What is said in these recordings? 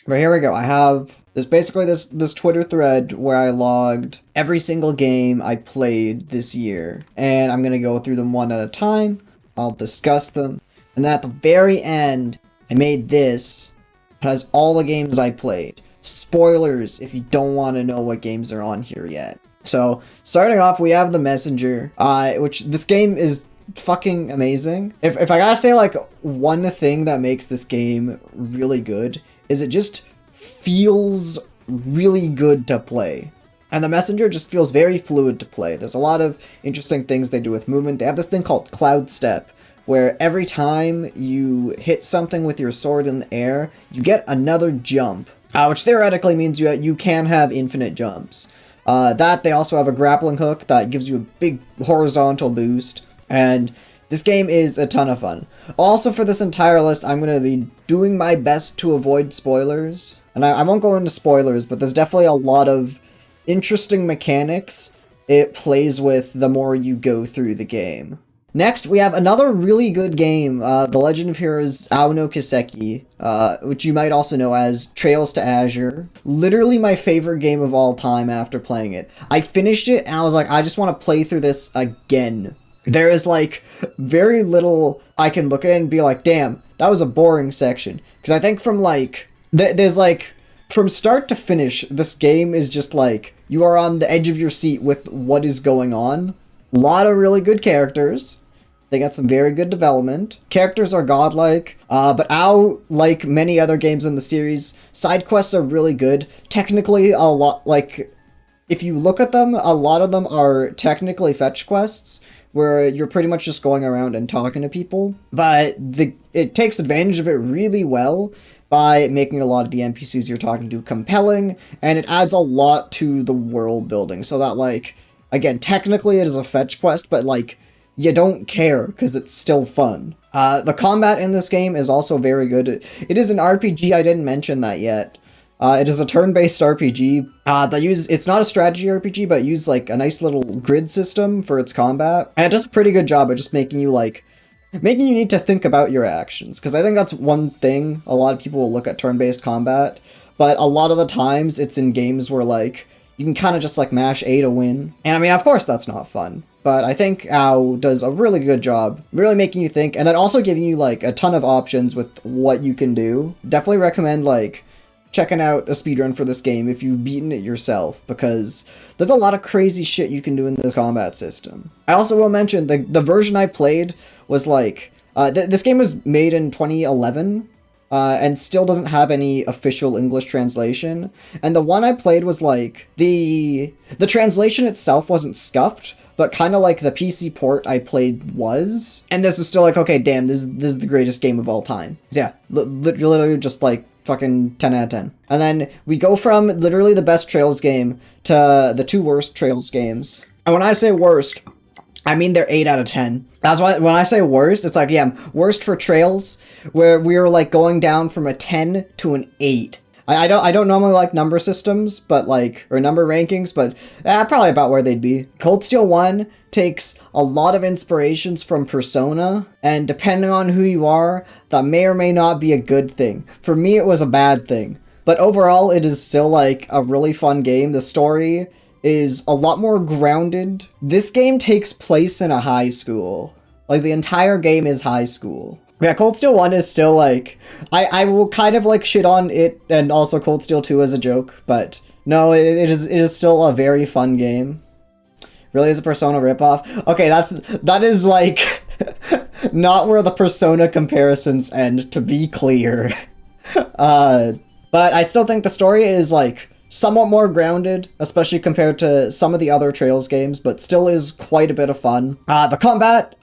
But here we go. I have this Twitter thread where I logged every single game I played this year, and I'm gonna go through them one at a time. I'll discuss them, and then at the very end, I made this. It has all the games I played. Spoilers if you don't want to know what games are on here yet. So starting off, we have The Messenger, which this game is fucking amazing. If I gotta say like one thing that makes this game really good is it just feels really good to play. And The Messenger just feels very fluid to play. There's a lot of interesting things they do with movement. They have this thing called Cloud Step, where every time you hit something with your sword in the air, you get another jump, which theoretically means you can have infinite jumps. They also have a grappling hook that gives you a big horizontal boost, and this game is a ton of fun. Also, for this entire list, I'm going to be doing my best to avoid spoilers, and I won't go into spoilers, but there's definitely a lot of interesting mechanics it plays with the more you go through the game. Next, we have another really good game, The Legend of Heroes Ao no Kiseki, which you might also know as Trails to Azure. Literally my favorite game of all time after playing it. I finished it and I was like, I just want to play through this again. There is like very little I can look at it and be like, damn, that was a boring section. Because I think from like, there's like, from start to finish, this game is just like, you are on the edge of your seat with what is going on. A lot of really good characters. They got some very good development. Characters are godlike, but Ao, like many other games in the series, side quests are really good. Technically, a lot, like, if you look at them, a lot of them are technically fetch quests, where you're pretty much just going around and talking to people. But it takes advantage of it really well by making a lot of the NPCs you're talking to compelling, and it adds a lot to the world building, so that, like, again, technically it is a fetch quest, but, like, you don't care, because it's still fun. The combat in this game is also very good. It is an RPG, I didn't mention that yet. It is a turn-based RPG it's not a strategy RPG, but uses like a nice little grid system for its combat. And it does a pretty good job at just making you need to think about your actions. Because I think that's one thing a lot of people will look at turn-based combat, but a lot of the times it's in games where like, you can kind of just like mash A to win. And I mean, of course that's not fun. But I think Ao does a really good job, really making you think, and then also giving you like a ton of options with what you can do. Definitely recommend like checking out a speedrun for this game if you've beaten it yourself, because there's a lot of crazy shit you can do in this combat system. I also will mention the version I played was like, this game was made in 2011, and still doesn't have any official English translation. And the one I played was like, the translation itself wasn't scuffed, but kind of like the PC port I played was. And this was still like, okay, damn, this is the greatest game of all time. So yeah, literally just like fucking 10 out of 10. And then we go from literally the best Trails game to the two worst Trails games. And when I say worst, I mean they're 8 out of 10. That's why when I say worst, it's like, yeah, worst for Trails, where we were like going down from a 10 to an 8. I don't normally like number systems, but like, or number rankings, but probably about where they'd be. Cold Steel 1 takes a lot of inspirations from Persona, and depending on who you are, that may or may not be a good thing. For me, it was a bad thing. But overall, it is still like a really fun game. The story is a lot more grounded. This game takes place in a high school. Like, the entire game is high school. Yeah, Cold Steel 1 is still like, I will kind of like shit on it and also Cold Steel 2 as a joke, but no, it is still a very fun game. Really is a Persona ripoff. Okay, that is like not where the Persona comparisons end, to be clear. But I still think the story is like somewhat more grounded, especially compared to some of the other Trails games, but still is quite a bit of fun. The combat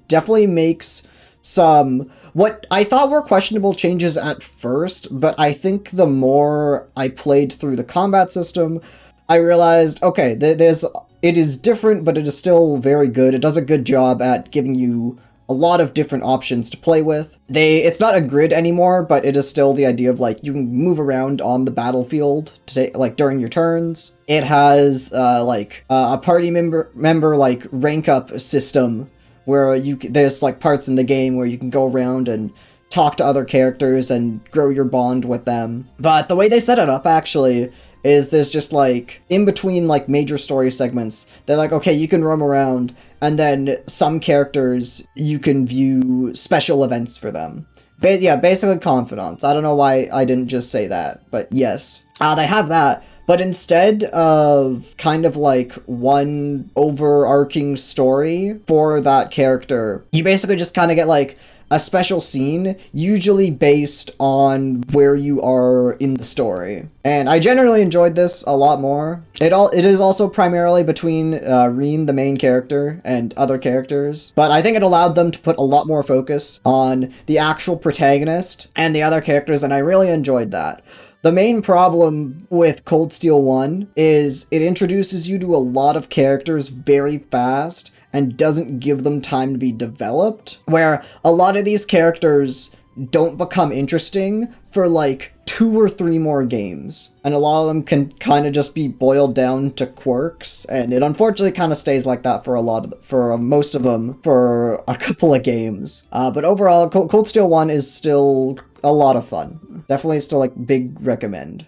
definitely makes some what I thought were questionable changes at first, but I think the more I played through the combat system, I realized, okay, it is different, but it is still very good. It does a good job at giving you a lot of different options to play with. It's not a grid anymore, but it is still the idea of like you can move around on the battlefield to take, like during your turns. It has a party member like rank up system where there's like parts in the game where you can go around and talk to other characters and grow your bond with them. But the way they set it up, actually, is there's just, like, in between, like, major story segments, they're like, okay, you can roam around, and then some characters, you can view special events for them. Yeah, basically confidants. I don't know why I didn't just say that, but yes. They have that, but instead of kind of like one overarching story for that character, you basically just kind of get like a special scene, usually based on where you are in the story. And I generally enjoyed this a lot more. It is also primarily between Rin, the main character, and other characters, but I think it allowed them to put a lot more focus on the actual protagonist and the other characters, and I really enjoyed that. The main problem with Cold Steel 1 is it introduces you to a lot of characters very fast and doesn't give them time to be developed, where a lot of these characters don't become interesting for like 2 or 3 more games, and a lot of them can kind of just be boiled down to quirks, and it unfortunately kind of stays like that for most of them for a couple of games. But overall, Cold Steel 1 is still a lot of fun. Definitely still like big recommend.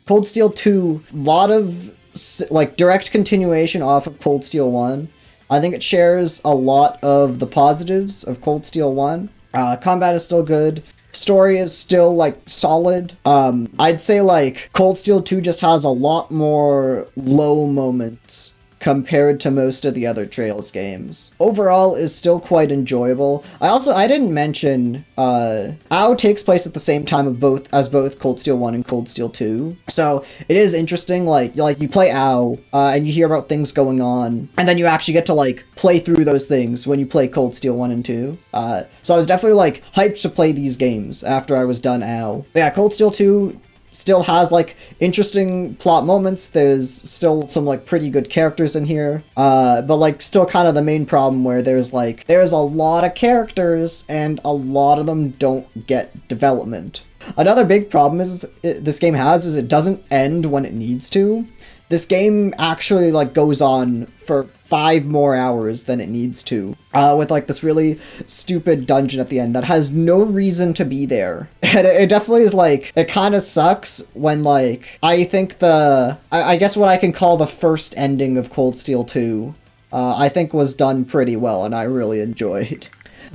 Cold Steel 2, lot of like direct continuation off of Cold Steel 1. I think it shares a lot of the positives of Cold Steel 1. Combat is still good. Story is still, like, solid. I'd say, like, Cold Steel 2 just has a lot more low moments compared to most of the other Trails games. Overall is still quite enjoyable. I didn't mention, AO takes place at the same time as both Cold Steel 1 and Cold Steel 2. So it is interesting, like you play AO, and you hear about things going on, and then you actually get to, like, play through those things when you play Cold Steel 1 and 2. So I was definitely, like, hyped to play these games after I was done AO. But yeah, Cold Steel 2 still has, like, interesting plot moments. There's still some, like, pretty good characters in here. But, like, still kind of the main problem where there's a lot of characters and a lot of them don't get development. Another big problem this game has is it doesn't end when it needs to. This game actually, like, goes on for 5 more hours than it needs to, with, like, this really stupid dungeon at the end that has no reason to be there. And it definitely is, like, it kind of sucks when, like, I think I guess what I can call the first ending of Cold Steel 2, I think was done pretty well, and I really enjoyed.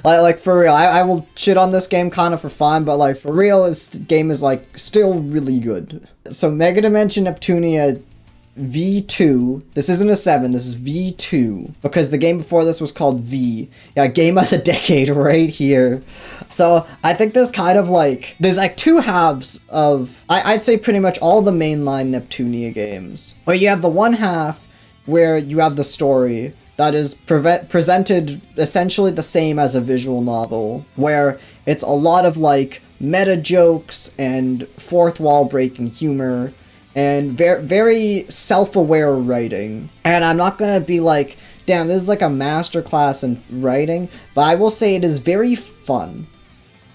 Like, for real, I will shit on this game kind of for fun, but, like, for real, this game is, like, still really good. So, Megadimension Neptunia V2, this isn't a 7, this is V2, because the game before this was called V. Yeah, Game of the Decade right here. So, I think there's kind of like, there's like 2 halves of, I'd say pretty much all the mainline Neptunia games, where you have the one half where you have the story that is presented essentially the same as a visual novel, where it's a lot of like meta jokes and fourth wall breaking humor, and very self-aware writing. And I'm not gonna be like, damn, this is like a masterclass in writing, but I will say it is very fun.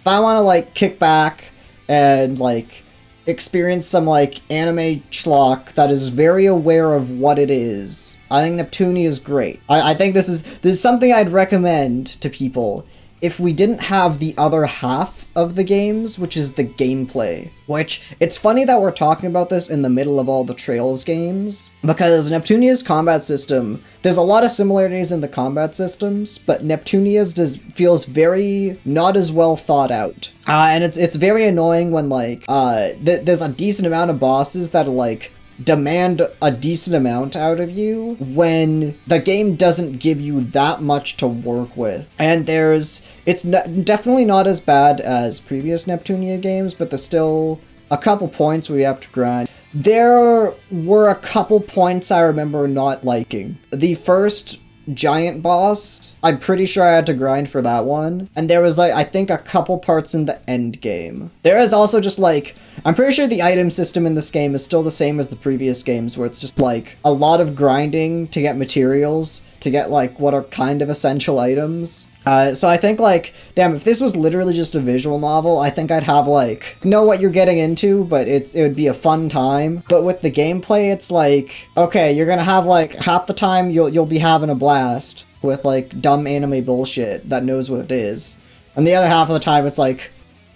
If I want to like kick back and like experience some like anime schlock that is very aware of what it is, I think Neptunia is great. I think this is something I'd recommend to people if we didn't have the other half of the games, which is the gameplay. Which, it's funny that we're talking about this in the middle of all the Trails games, because Neptunia's combat system, there's a lot of similarities in the combat systems, but Neptunia's feels very not as well thought out. And it's very annoying when, like, there's a decent amount of bosses that are, like, demand a decent amount out of you when the game doesn't give you that much to work with. And it's definitely not as bad as previous Neptunia games, but there's still a couple points where you have to grind. There were a couple points I remember not liking. The first giant boss, I'm pretty sure I had to grind for that one. And there was, like, I think a couple parts in the end game. There is also just, like, I'm pretty sure the item system in this game is still the same as the previous games, where it's just, like, a lot of grinding to get materials, to get, like, what are kind of essential items. So I think, like, damn, if this was literally just a visual novel, I think I'd have, like, know what you're getting into, but it would be a fun time. But with the gameplay, it's like, okay, you're gonna have, like, half the time you'll be having a blast with, like, dumb anime bullshit that knows what it is. And the other half of the time, it's like,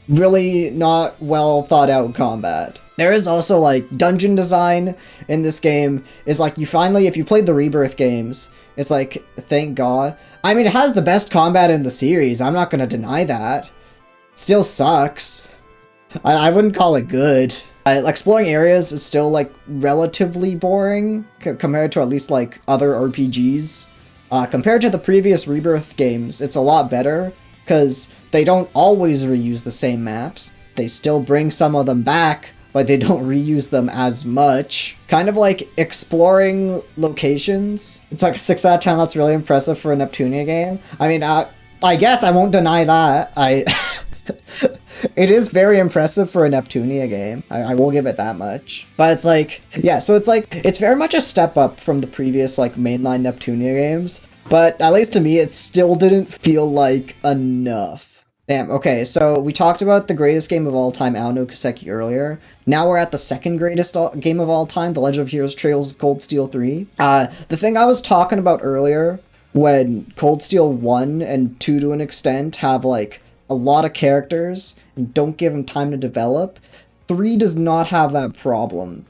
really not well thought out combat. There is also like dungeon design in this game is like you finally, if you played the Rebirth games, it's like, thank God. I mean, it has the best combat in the series. I'm not gonna deny that. Still sucks. I wouldn't call it good. Exploring areas is still like relatively boring compared to at least like other RPGs. Compared to the previous Rebirth games, it's a lot better because they don't always reuse the same maps. They still bring some of them back, but they don't reuse them as much. Kind of like exploring locations. It's like 6 out of 10. That's really impressive for a Neptunia game. I mean, I guess I won't deny that. It is very impressive for a Neptunia game. I will give it that much. But it's like, yeah, so it's like, it's very much a step up from the previous like mainline Neptunia games. But at least to me, it still didn't feel like enough. Damn, okay, so we talked about the greatest game of all time, Aono Kiseki, earlier. Now we're at the second greatest game of all time, The Legend of Heroes Trails of Cold Steel 3. The thing I was talking about earlier, when Cold Steel 1 and 2 to an extent have like a lot of characters and don't give them time to develop, 3 does not have that problem.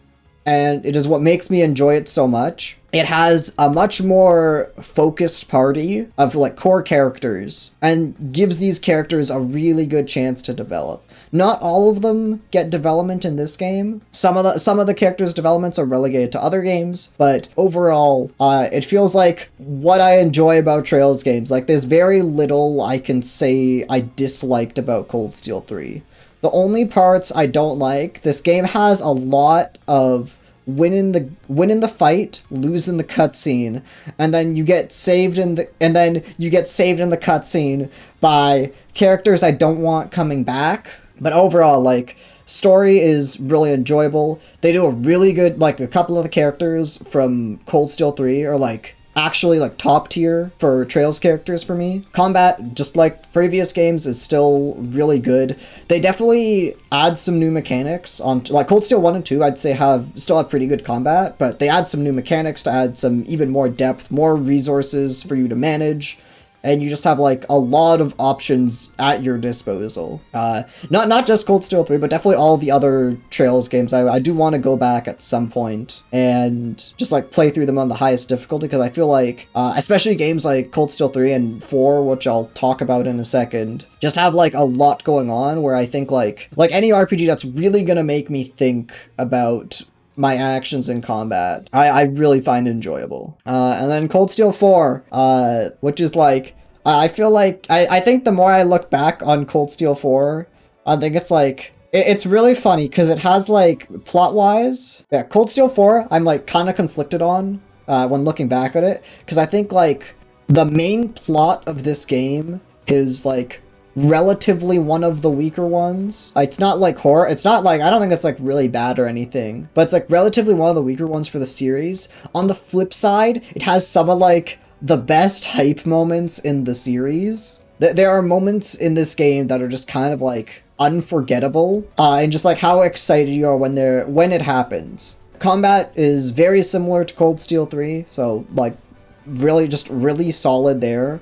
And it is what makes me enjoy it so much. It has a much more focused party of like core characters and gives these characters a really good chance to develop. Not all of them get development in this game. Some of the characters' developments are relegated to other games, but overall, it feels like what I enjoy about Trails games. Like there's very little I can say I disliked about Cold Steel 3. The only parts I don't like, this game has a lot of win in the fight, lose in the cutscene, and then you get saved in the cutscene by characters I don't want coming back. But overall, like, story is really enjoyable. They do a really good, like, a couple of the characters from Cold Steel 3 are like actually like top tier for Trails characters for me. Combat, just like previous games, is still really good. They definitely add some new mechanics on, like Cold Steel 1 and 2 I'd say still have pretty good combat, but they add some new mechanics to add some even more depth, more resources for you to manage, and you just have like a lot of options at your disposal. Not just Cold Steel 3, but definitely all the other Trails games. I do want to go back at some point and just like play through them on the highest difficulty, because I feel like, especially games like Cold Steel 3 and 4, which I'll talk about in a second, just have like a lot going on where I think like any RPG that's really gonna make me think about my actions in combat, I really find enjoyable. And then Cold Steel 4, which is like, I feel like, I think the more I look back on Cold Steel 4, I think it's like, it's really funny, because it has like, plot-wise, yeah, Cold Steel 4, I'm like kind of conflicted on when looking back at it, because I think like, the main plot of this game is like, relatively one of the weaker ones. It's not like horror. It's not like, I don't think it's like really bad or anything, but it's like relatively one of the weaker ones for the series. On the flip side, it has some of like the best hype moments in the series. There are moments in this game that are just kind of like unforgettable, and just like how excited you are when it happens. Combat is very similar to Cold Steel 3, so like really solid there.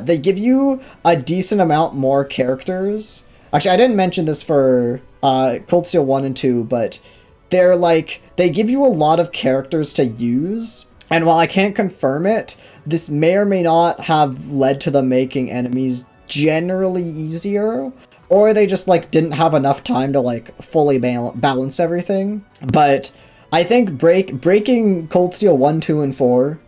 They give you a decent amount more characters. Actually, I didn't mention this for Cold Steel 1 and 2, but they give you a lot of characters to use. And while I can't confirm it, this may or may not have led to them making enemies generally easier, or they just like didn't have enough time to like fully balance everything. But I think breaking Cold Steel 1, 2, and 4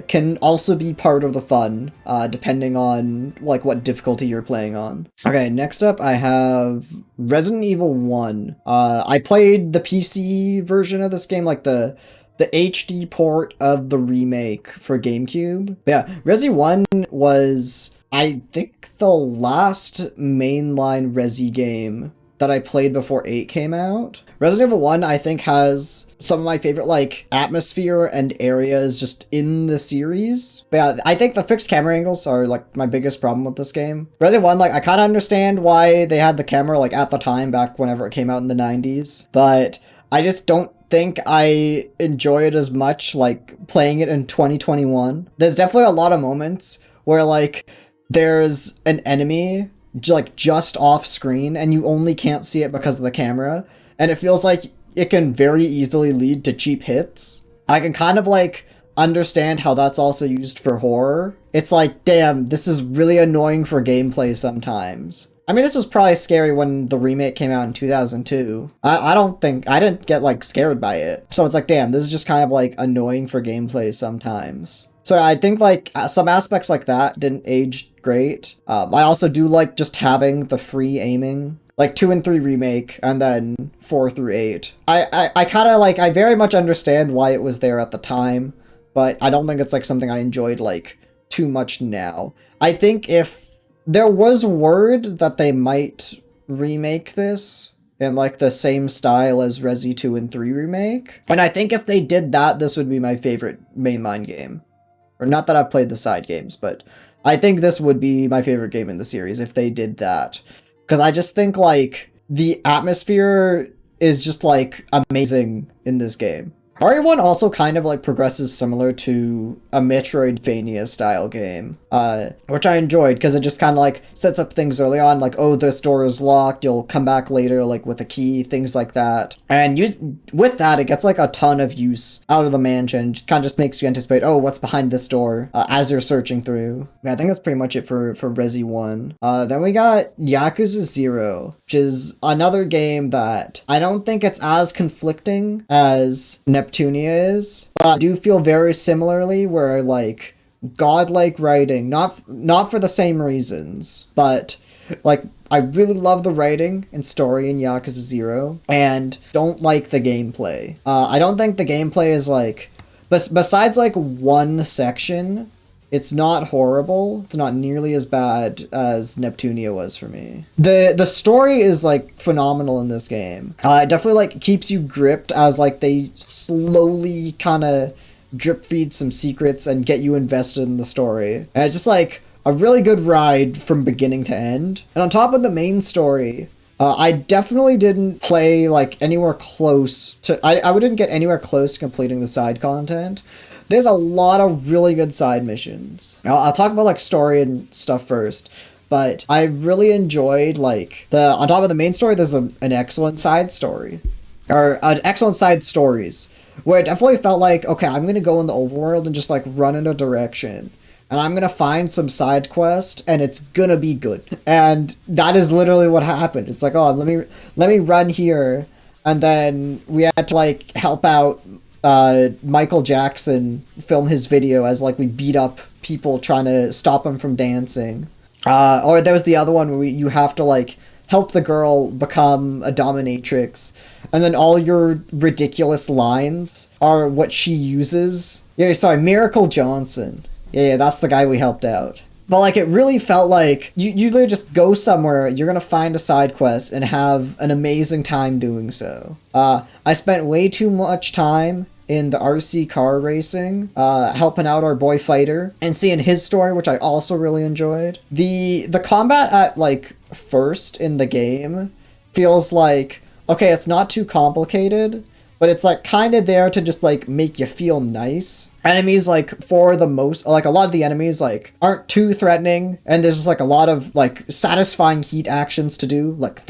can also be part of the fun, depending on like what difficulty you're playing on. Okay, next up I have Resident Evil 1. I played the PC version of this game, like the HD port of the remake for GameCube. But yeah, Resi 1 was, I think, the last mainline Resi game that I played before 8 came out. Resident Evil 1, I think, has some of my favorite, like, atmosphere and areas just in the series. But yeah, I think the fixed camera angles are, like, my biggest problem with this game. Resident Evil 1, like, I kind of understand why they had the camera, like, at the time, back whenever it came out in the 90s. But I just don't think I enjoy it as much, like, playing it in 2021. There's definitely a lot of moments where, like, there's an enemy like just off screen and you only can't see it because of the camera, and it feels like it can very easily lead to cheap hits. I can kind of like understand how that's also used for horror. It's like, damn, this is really annoying for gameplay sometimes. I mean, this was probably scary when the remake came out in 2002. I didn't get like scared by it. So it's like, damn, this is just kind of like annoying for gameplay sometimes. So I think like some aspects like that didn't age great. I also do like just having the free aiming. Like 2 and 3 remake, and then 4 through 8. I kind of like, I very much understand why it was there at the time, but I don't think it's like something I enjoyed like too much now. I think if there was word that they might remake this in like the same style as Resi 2 and 3 remake, and I think if they did that, this would be my favorite mainline game. Or not that I've played the side games, but I think this would be my favorite game in the series if they did that. Because I just think, like, the atmosphere is just, like, amazing in this game. RE1 also kind of, like, progresses similar to a Metroidvania-style game, which I enjoyed, because it just kind of, like, sets up things early on, like, oh, this door is locked, you'll come back later, like, with a key, things like that. And with that, it gets, like, a ton of use out of the mansion, it kind of just makes you anticipate, oh, what's behind this door, as you're searching through. Yeah, I think that's pretty much it for Resi 1. Then we got Yakuza 0, which is another game that I don't think it's as conflicting as Neptunia is, but I do feel very similarly where like godlike writing, not for the same reasons, but like I really love the writing and story in Yakuza 0 and don't like the gameplay. I don't think the gameplay is like, besides like one section, it's not horrible. It's not nearly as bad as Neptunia was for me. The story is like phenomenal in this game. It definitely like keeps you gripped as like they slowly kind of drip feed some secrets and get you invested in the story. And it's just like a really good ride from beginning to end. And on top of the main story, I definitely didn't play like anywhere close to, I didn't get anywhere close to completing the side content. There's a lot of really good side missions. I'll talk about like story and stuff first, but I really enjoyed like on top of the main story, there's an excellent side story, or excellent side stories, where it definitely felt like, okay, I'm gonna go in the overworld and just like run in a direction, and I'm gonna find some side quest, and it's gonna be good. And that is literally what happened. It's like, oh, let me run here, and then we had to like help out Michael Jackson film his video as like we beat up people trying to stop him from dancing. Or there was the other one where you have to like help the girl become a dominatrix, and then all your ridiculous lines are what she uses. Yeah, sorry, Miracle Johnson. Yeah, that's the guy we helped out. But like it really felt like you literally just go somewhere, you're gonna find a side quest and have an amazing time doing so. I spent way too much time in the RC car racing, helping out our boy Fighter and seeing his story, which I also really enjoyed. The combat at like first in the game feels like, okay, it's not too complicated, but it's like kind of there to just like make you feel nice. Enemies, like for the most, like a lot of the enemies like aren't too threatening, and there's just like a lot of like satisfying heat actions to do, like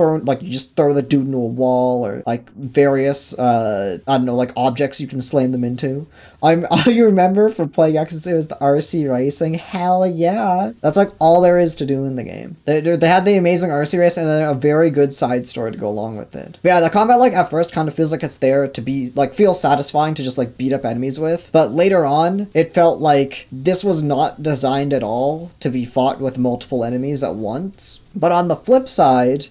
you just throw the dude into a wall, or like various I don't know, like objects you can slam them into. All you remember from playing Yakuza is the RC racing. Hell yeah, that's like all there is to do in the game. They had the amazing RC race and then a very good side story to go along with it. But yeah, the combat like at first kind of feels like it's there to be like feel satisfying to just like beat up enemies with, but later on it felt like this was not designed at all to be fought with multiple enemies at once. But on the flip side,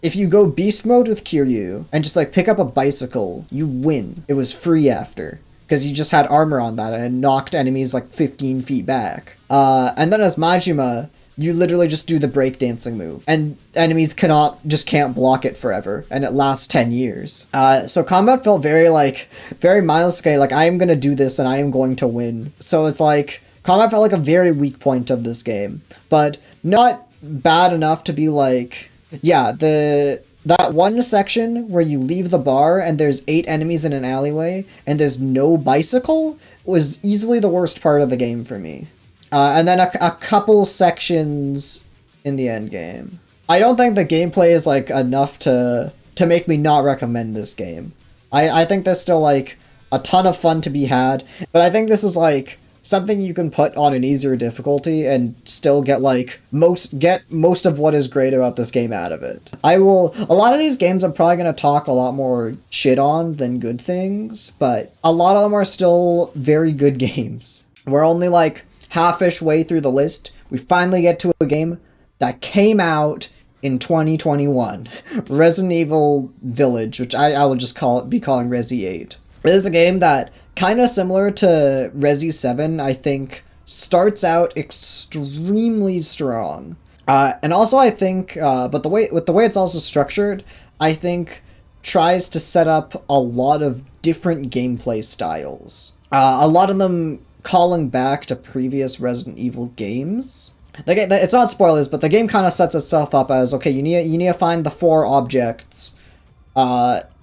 if you go beast mode with Kiryu and just like pick up a bicycle, you win. It was free after, because you just had armor on that and it knocked enemies like 15 feet back. And then as Majima, you literally just do the breakdancing move, and enemies can't block it forever, and it lasts 10 years. So combat felt very mindless. Okay, like I am gonna do this and I am going to win. So it's like combat felt like a very weak point of this game, but not bad enough to be like, yeah, that one section where you leave the bar and there's 8 enemies in an alleyway and there's no bicycle was easily the worst part of the game for me. And then a couple sections in the end game. I don't think the gameplay is like enough to make me not recommend this game. I think there's still like a ton of fun to be had, but I think this is like something you can put on an easier difficulty and still get like most of what is great about this game out of it. A lot of these games I'm probably going to talk a lot more shit on than good things, but a lot of them are still very good games. We're only like half-ish way through the list. We finally get to a game that came out in 2021. Resident Evil Village, which I will just be calling Resi 8. It is a game that, kind of similar to Resi 7, I think, starts out extremely strong. And also I think, but the way it's also structured, I think tries to set up a lot of different gameplay styles. A lot of them calling back to previous Resident Evil games. It's not spoilers, but the game kind of sets itself up as, okay, you need to find the 4 objects,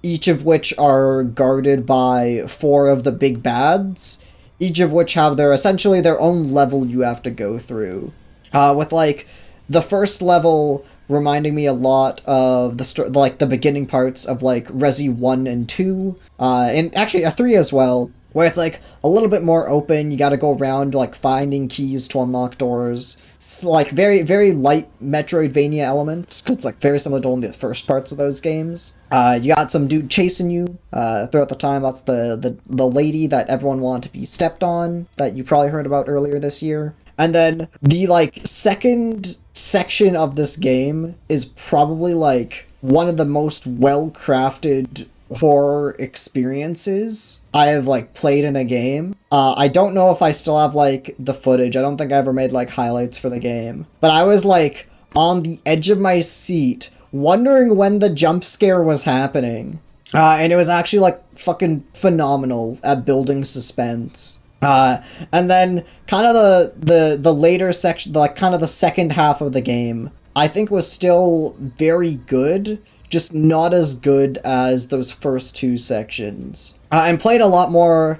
each of which are guarded by 4 of the big bads, each of which have essentially their own level you have to go through. With like the first level reminding me a lot of the beginning parts of like Resi 1 and 2, and actually a 3 as well, where it's like a little bit more open. You got to go around like finding keys to unlock doors. It's like very, very light Metroidvania elements, because it's like very similar to only the first parts of those games. You got some dude chasing you throughout the time. That's the lady that everyone wanted to be stepped on, that you probably heard about earlier this year. And then the like second section of this game is probably like one of the most well-crafted horror experiences I have like played in a game. I don't know if I still have like the footage. I don't think I ever made like highlights for the game, but I was like on the edge of my seat wondering when the jump scare was happening, and it was actually like fucking phenomenal at building suspense. And then kind of the later section, like kind of the second half of the game, I think was still very good, just not as good as those first 2 sections. And played a lot more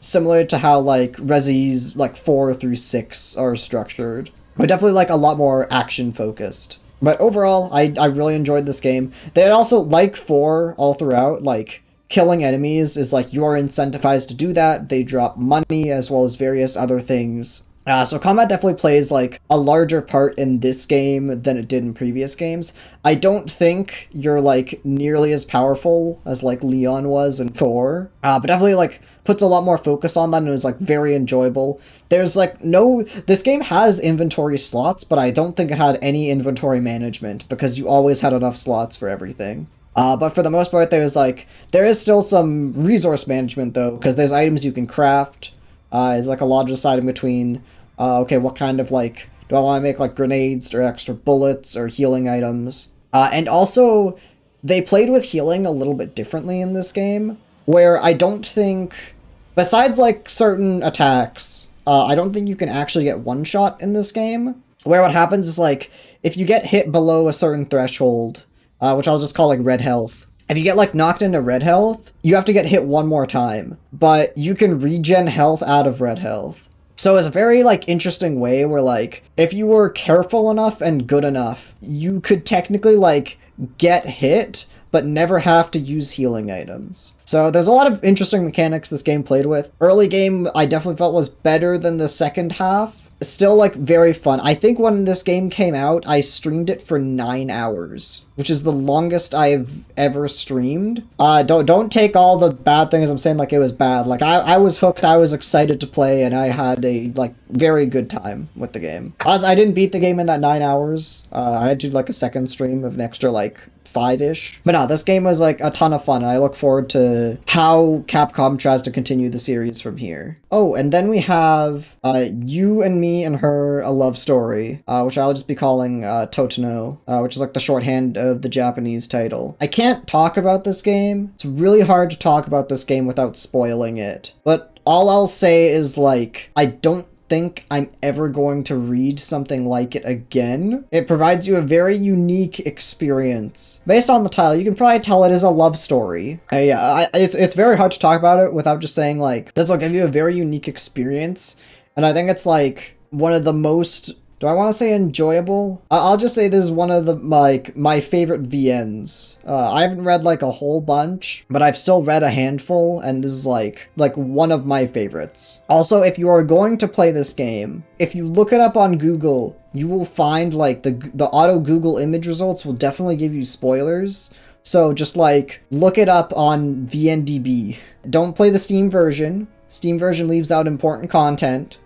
similar to how like Resi's like 4 through 6 are structured, but definitely like a lot more action focused. But overall, I really enjoyed this game. They had also, like 4 all throughout, like killing enemies is like you are incentivized to do that. They drop money as well as various other things. So combat definitely plays like a larger part in this game than it did in previous games. I don't think you're like nearly as powerful as like Leon was in 4, but definitely like puts a lot more focus on that, and it was like very enjoyable. There's like this game has inventory slots, but I don't think it had any inventory management because you always had enough slots for everything. But for the most part, there is still some resource management though, because there's items you can craft. It's like a lot of deciding between, okay, what kind of like, do I want to make like grenades or extra bullets or healing items? And also, they played with healing a little bit differently in this game, where I don't think, besides like certain attacks, I don't think you can actually get one shot in this game. Where what happens is like, if you get hit below a certain threshold, which I'll just call like red health, if you get like knocked into red health, you have to get hit one more time, but you can regen health out of red health. So it's a very like interesting way where like, if you were careful enough and good enough, you could technically like get hit, but never have to use healing items. So there's a lot of interesting mechanics this game played with. Early game I definitely felt was better than the second half. Still like very fun. I think when this game came out, I streamed it for 9 hours, which is the longest I've ever streamed. Don't take all the bad things I'm saying like it was bad. Like I was hooked, I was excited to play, and I had a like very good time with the game. As I didn't beat the game in that 9 hours. I had to do like a second stream of an extra like 5-ish. But no, this game was like a ton of fun, and I look forward to how Capcom tries to continue the series from here. Oh, and then we have You and Me and Her, A Love Story, which I'll just be calling Totono, which is like the shorthand of the Japanese title. I can't talk about this game. It's really hard to talk about this game without spoiling it. But all I'll say is like, I don't think I'm ever going to read something like it again. It provides you a very unique experience. Based on the title, you can probably tell it is a love story. It's very hard to talk about it without just saying like, this will give you a very unique experience. And I think it's like one of the most Do I want to say enjoyable? I'll just say this is one of the my favorite VNs. I haven't read like a whole bunch, but I've still read a handful, and this is like one of my favorites. Also, if you are going to play this game, if you look it up on Google, you will find like the auto Google image results will definitely give you spoilers. So just like look it up on VNDB. Don't play the Steam version. Steam version leaves out important content.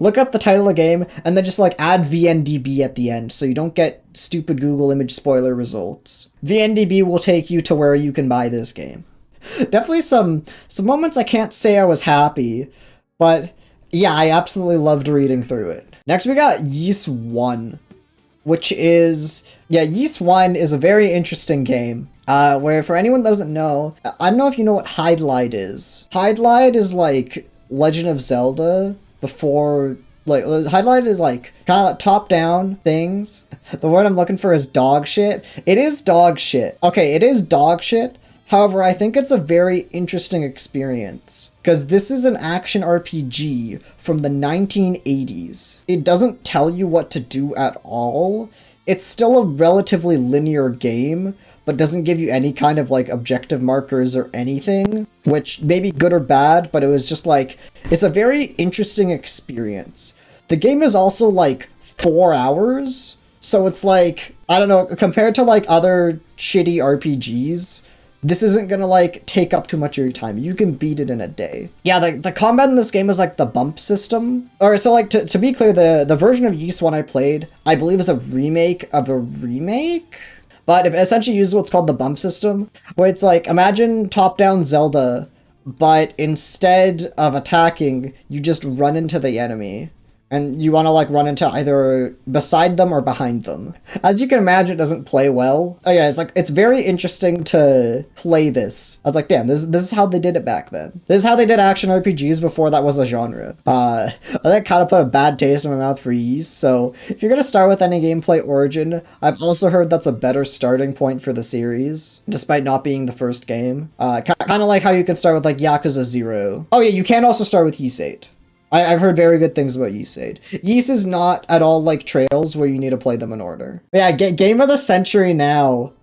Look up the title of the game, and then just like add VNDB at the end so you don't get stupid Google image spoiler results. VNDB will take you to where you can buy this game. Definitely some moments I can't say I was happy, but yeah, I absolutely loved reading through it. Next we got Ys 1, which is, Ys 1 is a very interesting game. Where for anyone that doesn't know, I don't know if you know what Hydlide is. Hydlide is like Legend of Zelda before, like, Hydlide is like kind of like top-down things. The word I'm looking for is dog shit. It is dog shit. Okay, it is dog shit. However, I think it's a very interesting experience because this is an action RPG from the 1980s. It doesn't tell you what to do at all. It's still a relatively linear game, but doesn't give you any kind of like objective markers or anything, which may be good or bad, but it was just like, it's a very interesting experience. The game is also like 4 hours, so it's like, I don't know, compared to like other shitty RPGs, this isn't gonna like take up too much of your time. You can beat it in a day. Yeah, the combat in this game is like the bump system. Alright, so like to be clear, the version of Ys 1 I played, I believe is a remake of a remake? But it essentially uses what's called the bump system, where it's like, imagine top-down Zelda, but instead of attacking, you just run into the enemy. And you want to like run into either beside them or behind them. As you can imagine, it doesn't play well. Oh yeah, it's very interesting to play this. I was like, damn, this is how they did it back then. This is how they did action RPGs before that was a genre. I think kind of put a bad taste in my mouth for Ys. So if you're gonna start with any gameplay origin, I've also heard that's a better starting point for the series, despite not being the first game. Kind of like how you can start with like Yakuza 0. Oh yeah, you can also start with Ys 8. I've heard very good things about Ys 8. Ys is not at all like Trails where you need to play them in order. But yeah, game of the century now.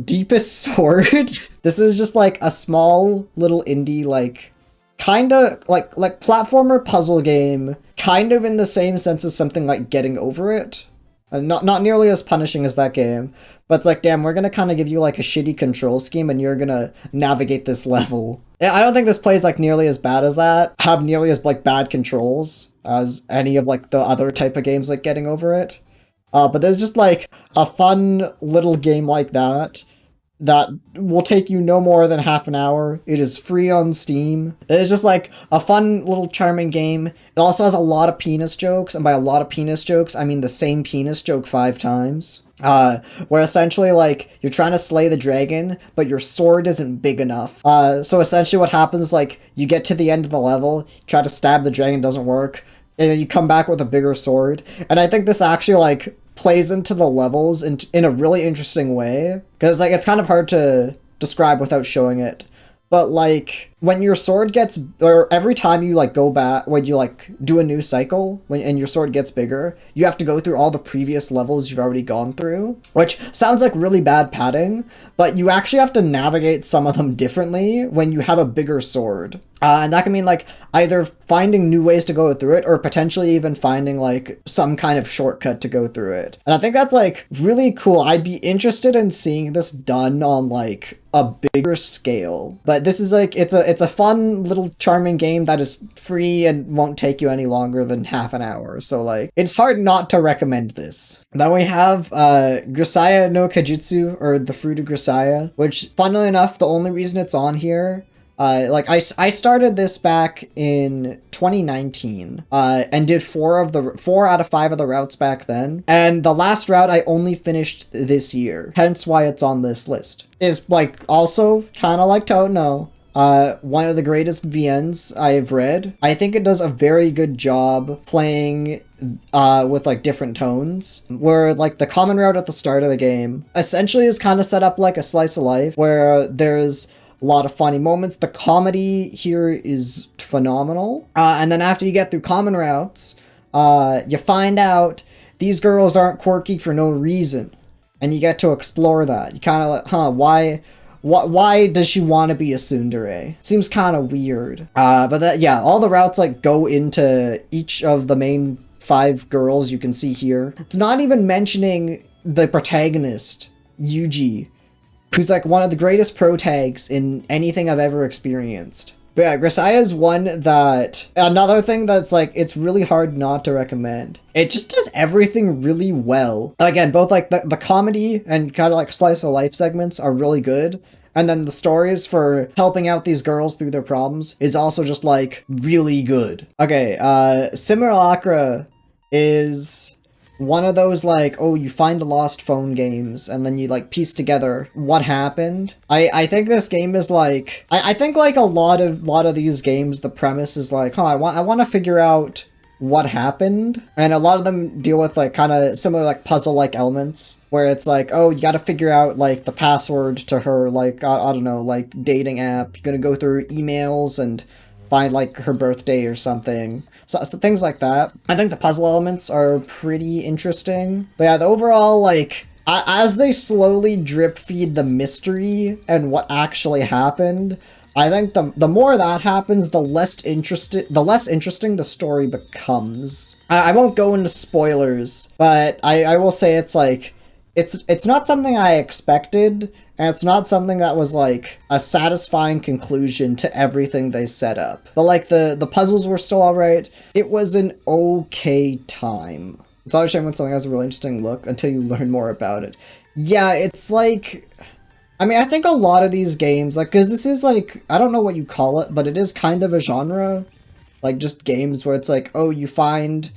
Deepest Sword. This is just like a small little indie like kind of like platformer puzzle game, kind of in the same sense as something like Getting Over It. Not nearly as punishing as that game, but it's like, damn, we're gonna kind of give you like a shitty control scheme and you're gonna navigate this level. I don't think this plays like nearly as bad as that, have nearly as like bad controls as any of like the other type of games like Getting Over It. But there's just like a fun little game like that will take you no more than half an hour. It is free on Steam. It's just like a fun little charming game. It also has a lot of penis jokes, and by a lot of penis jokes, I mean the same penis joke 5 times. Where essentially like you're trying to slay the dragon, but your sword isn't big enough. So essentially what happens is like you get to the end of the level, try to stab the dragon, doesn't work, and then you come back with a bigger sword. And I think this actually like plays into the levels in a really interesting way, because like it's kind of hard to describe without showing it, but like when your sword gets, or every time you like go back, when you like do a new cycle, and your sword gets bigger, you have to go through all the previous levels you've already gone through, which sounds like really bad padding, but you actually have to navigate some of them differently when you have a bigger sword. And that can mean like either finding new ways to go through it, or potentially even finding like some kind of shortcut to go through it. And I think that's like really cool. I'd be interested in seeing this done on like a bigger scale. But this is like, it's a fun little charming game that is free and won't take you any longer than half an hour. So like, it's hard not to recommend this. Then we have Grisaia no Kajitsu, or the Fruit of Grisaia, which funnily enough, the only reason it's on here, I started this back in 2019, and did 4 out of 5 of the routes back then. And the last route I only finished this year, hence why it's on this list. Is like also kind of like Tono, one of the greatest VNs I've read. I think it does a very good job playing with like different tones, where like the common route at the start of the game essentially is kind of set up like a slice of life, where there's a lot of funny moments. The comedy here is phenomenal. And then after you get through common routes, you find out these girls aren't quirky for no reason. And you get to explore that. You kind of like, why does she want to be a tsundere? Seems kind of weird. But that, yeah, all the routes like go into each of the main 5 girls you can see here. It's not even mentioning the protagonist, Yuji, who's like one of the greatest protags in anything I've ever experienced. But yeah, Grisaia is one that, another thing that's like, it's really hard not to recommend. It just does everything really well. Again, both like the comedy and kind of like slice of life segments are really good. And then the stories for helping out these girls through their problems is also just like really good. Okay, Simulacra is one of those like, oh, you find a lost phone games and then you like piece together what happened. I think this game is like, I think like a lot of these games, the premise is like, I want to figure out what happened. And a lot of them deal with like kind of similar like puzzle like elements where it's like, oh, you got to figure out like the password to her, like, I don't know, like dating app. You're going to go through emails and find like her birthday or something. So things like that. I think the puzzle elements are pretty interesting. But yeah, the overall, like, as they slowly drip feed the mystery and what actually happened, I think the more that happens, the less interesting the story becomes. I won't go into spoilers, but I will say it's like, it's not something I expected, and it's not something that was like a satisfying conclusion to everything they set up. But like the puzzles were still alright. It was an okay time. It's always a shame when something has a really interesting look until you learn more about it. Yeah, it's like, I mean, I think a lot of these games, like, because this is like, I don't know what you call it, but it is kind of a genre. Like just games where it's like, oh, you find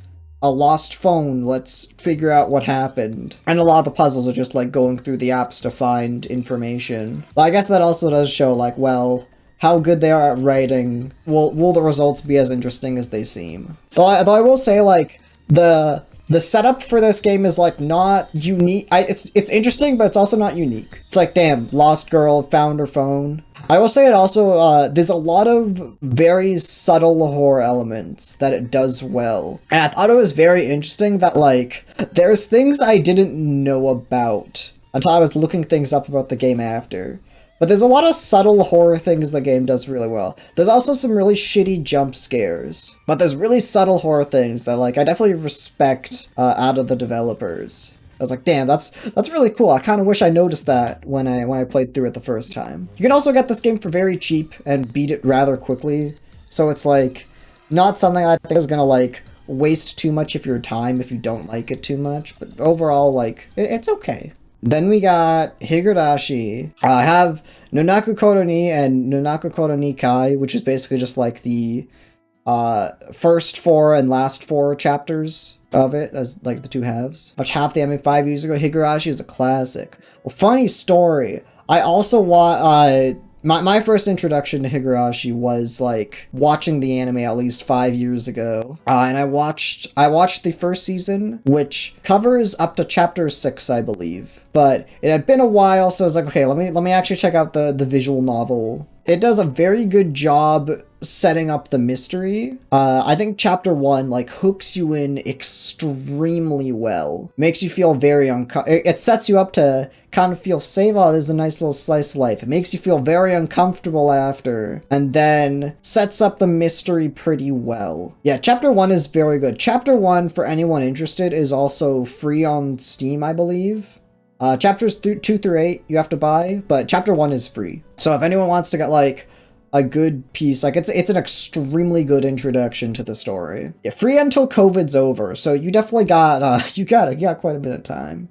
a lost phone, let's figure out what happened. And a lot of the puzzles are just like going through the apps to find information. But I guess that also does show like, well, how good they are at writing. Will the results be as interesting as they seem? Though I will say like, the setup for this game is like not unique. It's interesting, but it's also not unique. It's like, damn, lost girl found her phone. I will say it also, there's a lot of very subtle horror elements that it does well. And I thought it was very interesting that, like, there's things I didn't know about until I was looking things up about the game after. But there's a lot of subtle horror things the game does really well. There's also some really shitty jump scares. But there's really subtle horror things that, like, I definitely respect out of the developers. I was like, damn, that's really cool. I kind of wish I noticed that when I played through it the first time. You can also get this game for very cheap and beat it rather quickly. So it's like, not something I think is gonna like waste too much of your time if you don't like it too much. But overall, like, it's okay. Then we got Higurashi. I have Nonaku Koro ni and Nonaku Koro ni Kai, which is basically just like the first 4 and last 4 chapters of it, as like the 2 halves. Watched half the anime 5 years ago. Higurashi is a classic. Well, funny story. I also want my first introduction to Higurashi was like watching the anime at least 5 years ago, and I watched the first season, which covers up to chapter 6, I believe. But it had been a while, so I was like, okay, let me actually check out the visual novel. It does a very good job setting up the mystery. I think chapter 1 like hooks you in extremely well. Makes you feel very it sets you up to kind of feel safe. Oh, there's a nice little slice of life. It makes you feel very uncomfortable after, and then sets up the mystery pretty well. Yeah, chapter 1 is very good. Chapter 1, for anyone interested, is also free on Steam, I believe. Chapters 2 through 8 you have to buy, but chapter 1 is free. So if anyone wants to get like a good piece, like it's an extremely good introduction to the story. Yeah, free until COVID's over, so you definitely got you got quite a bit of time.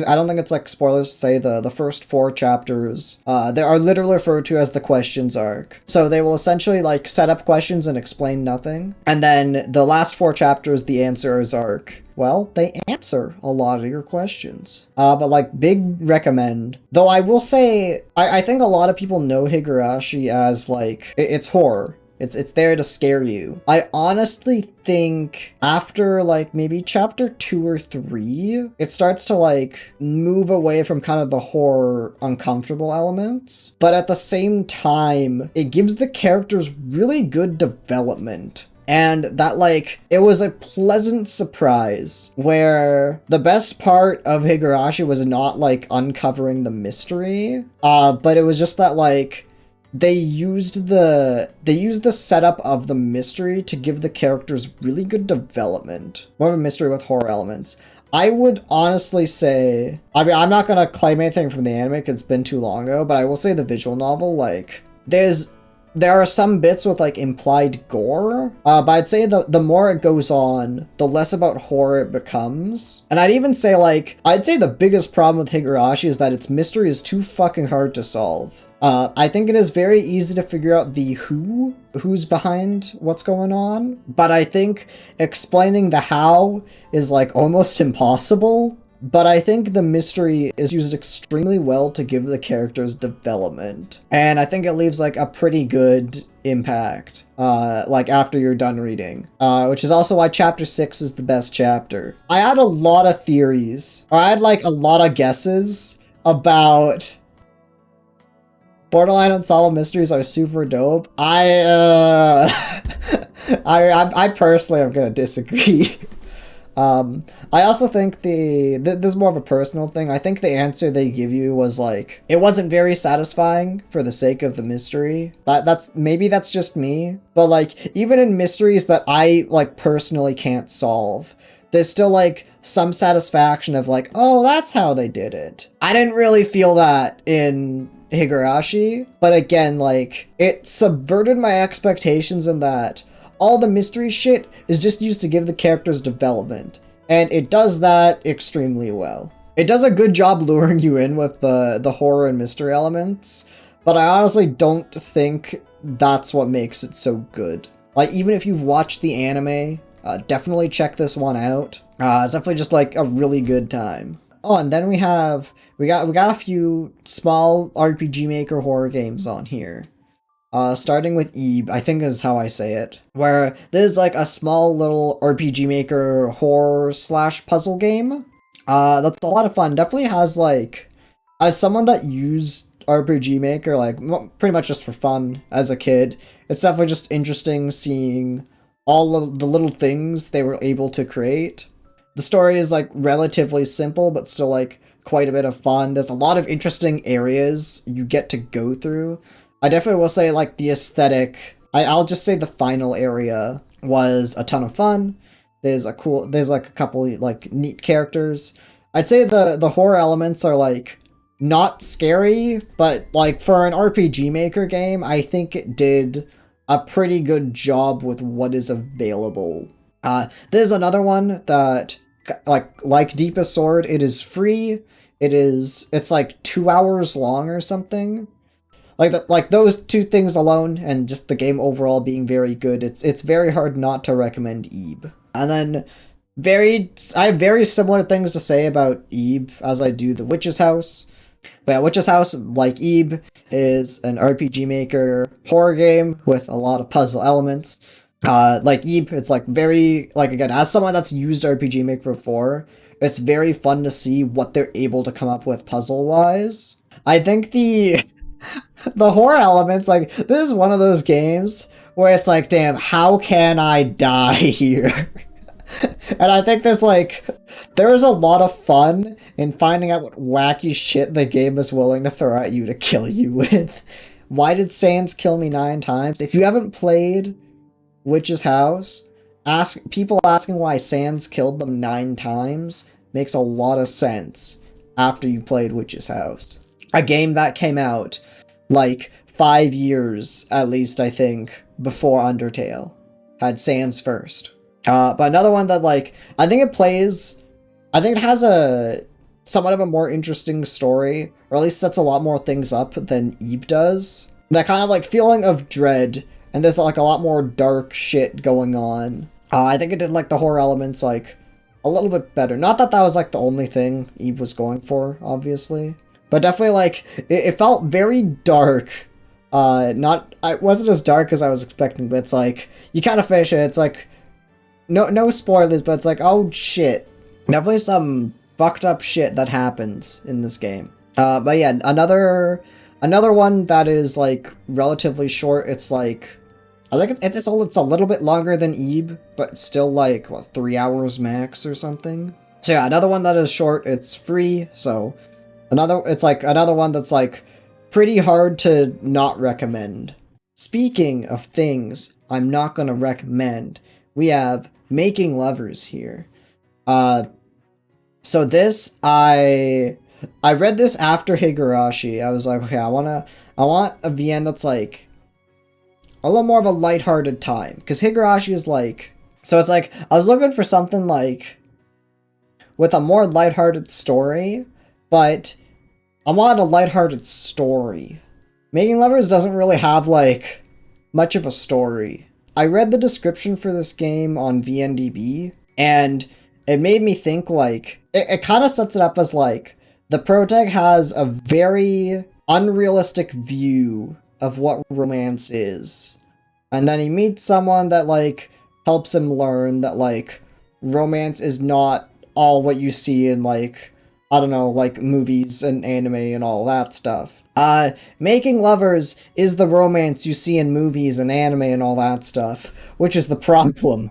I don't think it's like spoilers to say the first 4 chapters, they are literally referred to as the questions arc. So they will essentially like set up questions and explain nothing. And then the last 4 chapters, the answers arc. Well, they answer a lot of your questions. But like, big recommend. Though I will say, I think a lot of people know Higurashi as like, it's horror. It's there to scare you. I honestly think after like maybe chapter 2 or 3, it starts to like move away from kind of the horror uncomfortable elements. But at the same time, it gives the characters really good development. And that, like, it was a pleasant surprise where the best part of Higurashi was not, like, uncovering the mystery, but it was just that, like, they used the setup of the mystery to give the characters really good development. More of a mystery with horror elements. I would honestly say, I mean, I'm not gonna claim anything from the anime because it's been too long ago, but I will say the visual novel, like, there are some bits with, like, implied gore, but I'd say the more it goes on, the less about horror it becomes. And I'd even say, like, I'd say the biggest problem with Higurashi is that its mystery is too fucking hard to solve. I think it is very easy to figure out the who's behind what's going on, but I think explaining the how is, like, almost impossible. But I think the mystery is used extremely well to give the characters development. And I think it leaves, like, a pretty good impact, like, after you're done reading. Which is also why chapter 6 is the best chapter. I had a lot of theories, or I had, like, a lot of guesses about Borderline Unsolved Mysteries are super dope. I personally am gonna disagree. I also think this is more of a personal thing. I think the answer they give you was, like, it wasn't very satisfying for the sake of the mystery. Maybe that's just me, but, like, even in mysteries that I, like, personally can't solve, there's still, like, some satisfaction of, like, oh, that's how they did it. I didn't really feel that in Higurashi, but again, like, it subverted my expectations in that all the mystery shit is just used to give the characters development, and it does that extremely well. It does a good job luring you in with the horror and mystery elements, but I honestly don't think that's what makes it so good. Like, even if you've watched the anime, definitely check this one out. It's definitely just, like, a really good time. Oh, and then we got a few small RPG Maker horror games on here. Starting with Ebe, I think is how I say it, where there's, like, a small little RPG Maker horror / puzzle game. That's a lot of fun. Definitely has, like, as someone that used RPG Maker, like, pretty much just for fun as a kid, it's definitely just interesting seeing all of the little things they were able to create. The story is, like, relatively simple, but still, like, quite a bit of fun. There's a lot of interesting areas you get to go through. I definitely will say, like, the aesthetic, I'll just say the final area was a ton of fun. There's like a couple, like, neat characters. I'd say the horror elements are, like, not scary, but, like, for an RPG Maker game, I think it did a pretty good job with what is available. There's another one that, like Deepest Sword, it is free. It's like 2 hours long or something. Like those two things alone, and just the game overall being very good, it's very hard not to recommend Ebe. And then I have very similar things to say about Ebe as I do the Witch's House. But yeah, Witch's House, like Ebe, is an RPG Maker horror game with a lot of puzzle elements. Like Ebe, it's, like, very, like, again, as someone that's used RPG Maker before, it's very fun to see what they're able to come up with puzzle-wise. I think the horror elements, like, this is one of those games where it's like, damn, how can I die here? And I think there is a lot of fun in finding out what wacky shit the game is willing to throw at you to kill you with. Why did Sans kill me 9 times? If you haven't played Witch's House, people asking why Sans killed them 9 times makes a lot of sense after you played Witch's House. A game that came out, like, 5 years, at least, I think, before Undertale. Had Sans first. But another one that, like, I think it has a somewhat of a more interesting story, or at least sets a lot more things up than Ebe does. That kind of, like, feeling of dread, and there's, like, a lot more dark shit going on. I think it did, like, the horror elements, like, a little bit better. Not that was, like, the only thing Ebe was going for, obviously. But definitely, like, it felt very dark. It wasn't as dark as I was expecting, but it's, like, you kind of finish it, it's, like, no spoilers, but it's, like, oh, shit. Definitely some fucked up shit that happens in this game. But yeah, another one that is, like, relatively short, it's, like, I think it's a little bit longer than Ebe, but still like, what, 3 hours max or something? So yeah, another one that is short, it's free, so it's like another one that's like pretty hard to not recommend. Speaking of things I'm not gonna recommend, we have Making Lovers here. So this, I read this after Higurashi. I was like, okay, I want a VN that's like a little more of a lighthearted time, because Higurashi is like, so it's like, I was looking for something like with a more lighthearted story, but I wanted a lighthearted story. Making Lovers doesn't really have like much of a story. I read the description for this game on VNDB, and it made me think like, it kind of sets it up as like, the protag has a very unrealistic view of what romance is. And then he meets someone that like helps him learn that like romance is not all what you see in like, I don't know, like movies and anime and all that stuff. Making Lovers is the romance you see in movies and anime and all that stuff, which is the problem.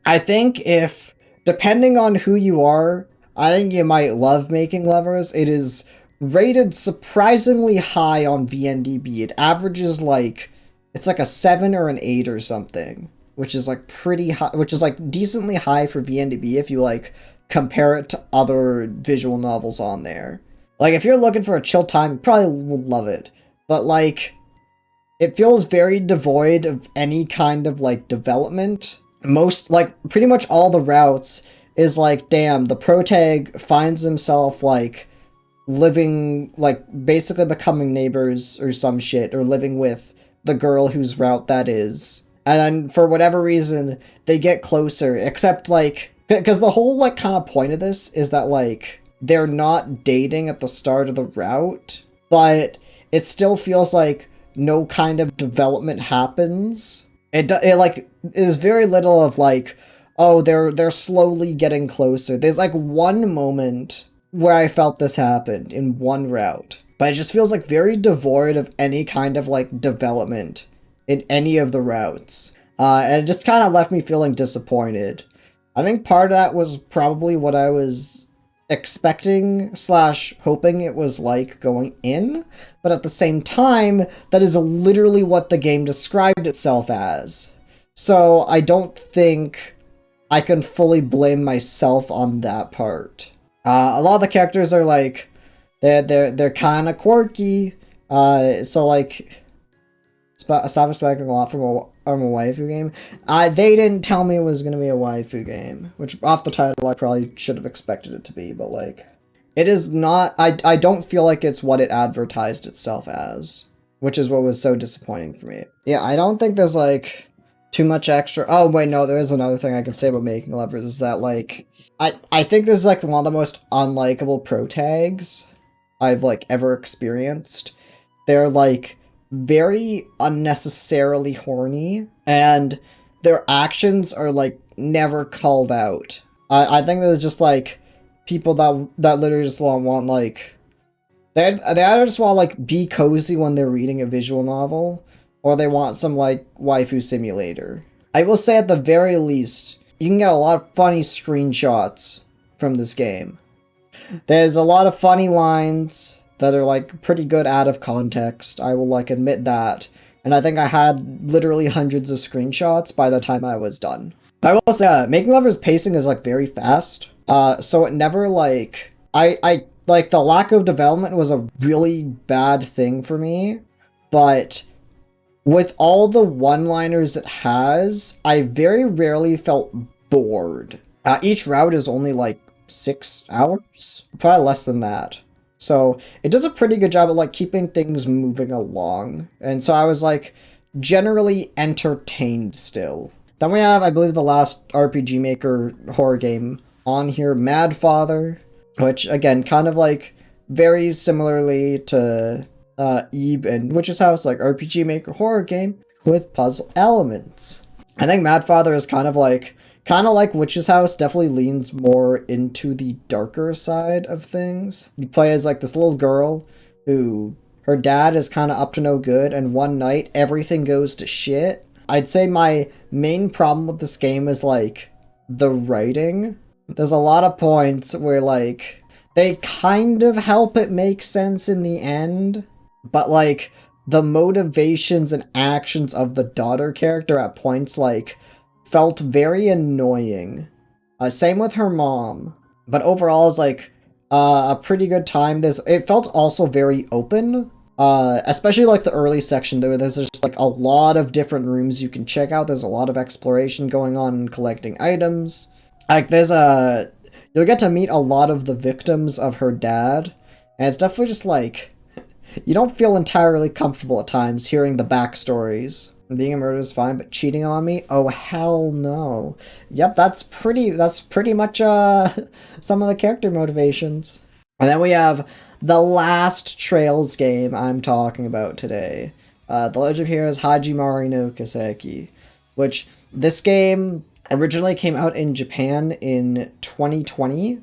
I think if, depending on who you are, I think you might love Making Lovers. It is rated surprisingly high on VNDB. It averages like, it's like a 7 or an 8 or something, which is like pretty high, which is like decently high for VNDB if you like compare it to other visual novels on there. Like, if you're looking for a chill time, you probably will love it. But, like, it feels very devoid of any kind of, like, development. Pretty much all the routes is like, damn, the protag finds himself, like, living, like, basically becoming neighbors or some shit, or living with the girl whose route that is. And then, for whatever reason, they get closer, except, like, because the whole, like, kind of point of this is that, like, they're not dating at the start of the route, but it still feels like no kind of development happens. It like, is very little of, like, oh, they're slowly getting closer. There's, like, one moment where I felt this happened in one route, but it just feels, like, very devoid of any kind of, like, development in any of the routes. And it just kind of left me feeling disappointed. I think part of that was probably what I was expecting / hoping it was like going in, but at the same time, that is literally what the game described itself as. So I don't think I can fully blame myself on that part. A lot of the characters are like, they're kind of quirky, so like, stop expecting a lot from a waifu game. They didn't tell me it was going to be a waifu game, which off the title I probably should have expected it to be, but like, it is not, I don't feel like it's what it advertised itself as, which is what was so disappointing for me. Yeah, I don't think there's like too much extra. Oh wait, no, there is another thing I can say about Making Lovers, is that like, I think this is like one of the most unlikable protags I've like ever experienced. They're like very unnecessarily horny, and their actions are like never called out. I think there's just like people that literally just want like, they either just want like be cozy when they're reading a visual novel, or they want some like waifu simulator. I will say at the very least, you can get a lot of funny screenshots from this game. There's a lot of funny lines that are like pretty good out of context, I will like admit that. And I think I had literally hundreds of screenshots by the time I was done. I will say, Making Lovers pacing is like very fast. So it never like, I like, the lack of development was a really bad thing for me, but with all the one-liners it has, I very rarely felt bored. Each route is only like 6 hours? Probably less than that. So it does a pretty good job of like keeping things moving along. And so I was like generally entertained still. Then we have, I believe, the last RPG Maker horror game on here, Mad Father, which again, kind of like very similarly to Ebe and Witch's House, like RPG Maker horror game with puzzle elements. I think Mad Father is kind of like Witch's House, definitely leans more into the darker side of things. You play as like this little girl who, her dad is kind of up to no good, and one night everything goes to shit. I'd say my main problem with this game is like the writing. There's a lot of points where like they kind of help it make sense in the end, but like the motivations and actions of the daughter character at points like felt very annoying. Same with her mom, but overall it's like a pretty good time. It felt also very open, especially like the early section there. There's just like a lot of different rooms you can check out. There's a lot of exploration going on and collecting items. Like you'll get to meet a lot of the victims of her dad, and it's definitely just like, you don't feel entirely comfortable at times hearing the backstories. Being a murderer is fine, but cheating on me? Oh, hell no. Yep, that's pretty much some of the character motivations. And then we have the last Trails game I'm talking about today. The Legend of Heroes Hajimari no Kiseki, which this game originally came out in Japan in 2020.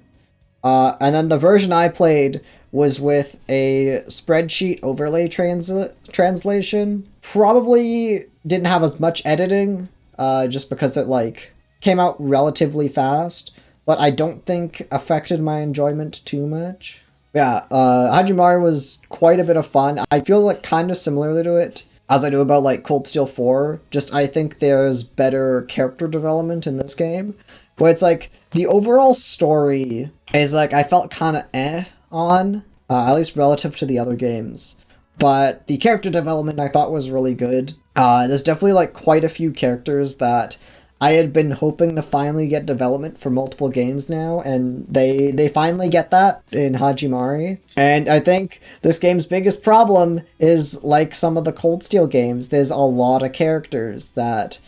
And then the version I played was with a spreadsheet overlay translation. Probably didn't have as much editing, just because it like came out relatively fast, but I don't think affected my enjoyment too much. Yeah, Hajimari was quite a bit of fun. I feel like kind of similarly to it as I do about like Cold Steel 4, just I think there's better character development in this game, where it's like the overall story is like I felt kind of on, at least relative to the other games. But the character development I thought was really good. There's definitely like quite a few characters that I had been hoping to finally get development for multiple games now, and they finally get that in Hajimari. And I think this game's biggest problem is like some of the Cold Steel games. There's a lot of characters that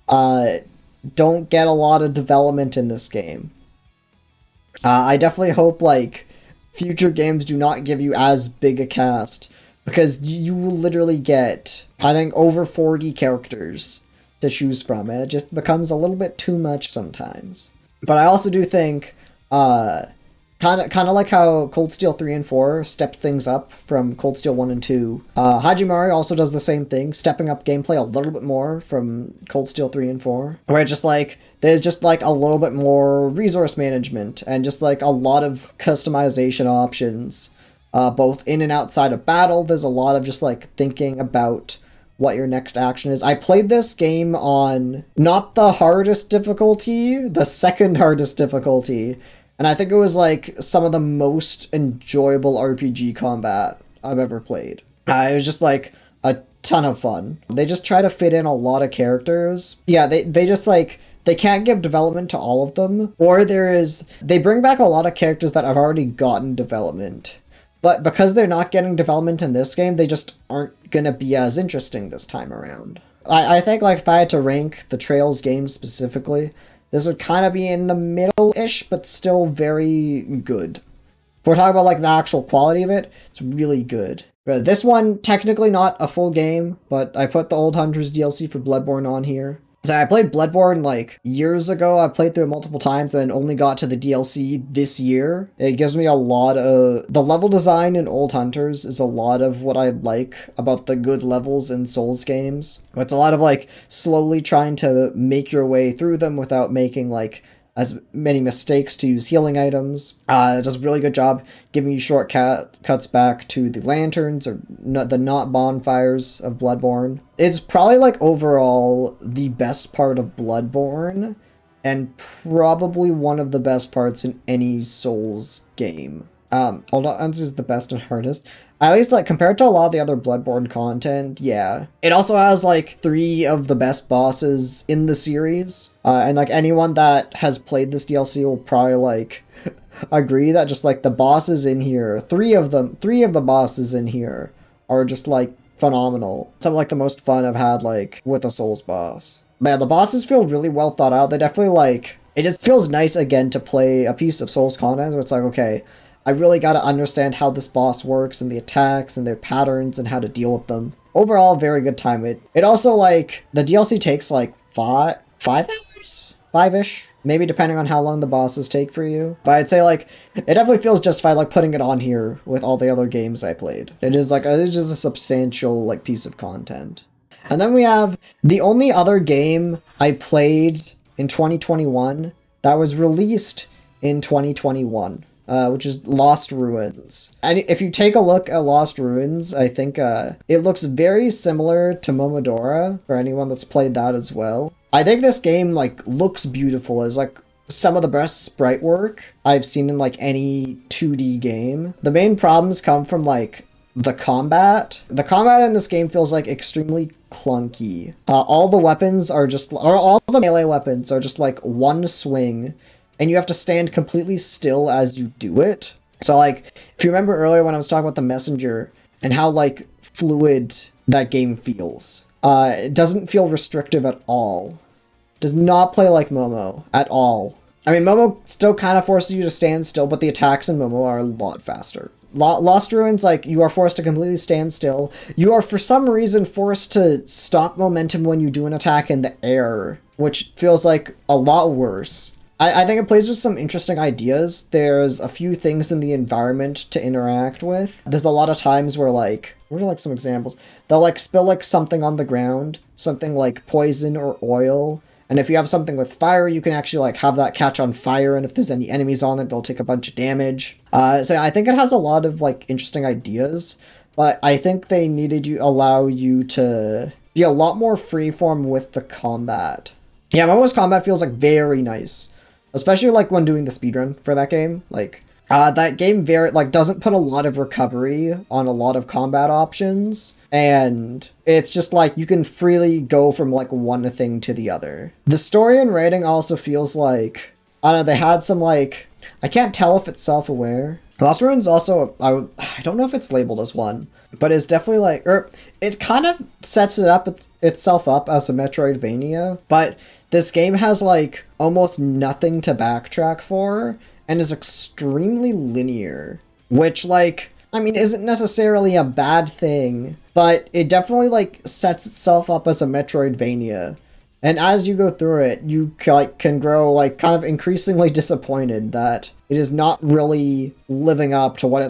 don't get a lot of development in this game. I definitely hope like future games do not give you as big a cast, because you will literally get, I think, over 40 characters to choose from, and it just becomes a little bit too much sometimes. But I also do think, kind of like how Cold Steel 3 and 4 stepped things up from Cold Steel 1 and 2, Hajimari also does the same thing, stepping up gameplay a little bit more from Cold Steel 3 and 4, where it's just like, there's just like a little bit more resource management, and just like a lot of customization options, both in and outside of battle. There's a lot of just like thinking about what your next action is. I played this game on not the hardest difficulty, the second hardest difficulty, and I think it was like some of the most enjoyable RPG combat I've ever played. It was just like a ton of fun. They just try to fit in a lot of characters. Yeah, they just like, they can't give development to all of them, or they bring back a lot of characters that have already gotten development. But because they're not getting development in this game, they just aren't gonna be as interesting this time around. I think like if I had to rank the Trails games specifically, this would kind of be in the middle-ish, but still very good. If we're talking about like the actual quality of it, it's really good. This one, technically not a full game, but I put the Old Hunters DLC for Bloodborne on here. So I played Bloodborne like years ago. I played through it multiple times and only got to the DLC this year. It gives me a lot of... The level design in Old Hunters is a lot of what I like about the good levels in Souls games. It's a lot of like slowly trying to make your way through them without making like as many mistakes to use healing items. It does a really good job giving you shortcuts back to the lanterns or the not bonfires of Bloodborne. It's probably like overall the best part of Bloodborne, and probably one of the best parts in any Souls game. Old Hunters is the best and hardest. At least, like, compared to a lot of the other Bloodborne content, yeah. It also has, like, 3 of the best bosses in the series. And, like, anyone that has played this DLC will probably, like, agree that just, like, the bosses in here, 3 of the bosses in here are just, like, phenomenal. Some of, like, the most fun I've had, like, with a Souls boss. Man, the bosses feel really well thought out. They definitely, like, it just feels nice, again, to play a piece of Souls content where it's like, okay, I really gotta understand how this boss works and the attacks and their patterns and how to deal with them. Overall, very good time. It also, like, the DLC takes, like, 5 hours? 5-ish? Maybe depending on how long the bosses take for you. But I'd say, like, it definitely feels justified, like, putting it on here with all the other games I played. It is, like, it's just a substantial, like, piece of content. And then we have the only other game I played in 2021 that was released in 2021, which is Lost Ruins. And if you take a look at Lost Ruins, I think it looks very similar to Momodora, for anyone that's played that as well. I think this game, like, looks beautiful. It's, like, some of the best sprite work I've seen in, like, any 2D game. The main problems come from, like, the combat. The combat in this game feels like extremely clunky. All the weapons are just, or all the melee weapons are just like one swing, and you have to stand completely still as you do it. So like, if you remember earlier when I was talking about the messenger and how like fluid that game feels, it doesn't feel restrictive at all. Does not play like Momo at all. I mean, Momo still kind of forces you to stand still, but the attacks in Momo are a lot faster. Lost Ruins, like, you are forced to completely stand still. You are, for some reason, forced to stop momentum when you do an attack in the air, which feels like a lot worse. I think it plays with some interesting ideas. There's a few things in the environment to interact with. There's a lot of times where, like, what are, like, some examples? They'll, like, spill, like, something on the ground, something like poison or oil. And if you have something with fire, you can actually like have that catch on fire, and if there's any enemies on it, they'll take a bunch of damage. So I think it has a lot of like interesting ideas, but I think they needed to allow you to be a lot more freeform with the combat. Yeah, Momo's combat feels like very nice, especially like when doing the speedrun for that game. Like that game very like doesn't put a lot of recovery on a lot of combat options, and it's just like you can freely go from like one thing to the other. The story and writing also feels like, I don't know, they had some like, I can't tell if it's self-aware. Lost Ruins also, I don't know if it's labeled as one, but it's definitely like, or it kind of sets it up itself up as a Metroidvania, but this game has like almost nothing to backtrack for, and is extremely linear, which, like, I mean, isn't necessarily a bad thing, but it definitely, like, sets itself up as a Metroidvania. And as you go through it, you, like, can grow, like, kind of increasingly disappointed that it is not really living up to what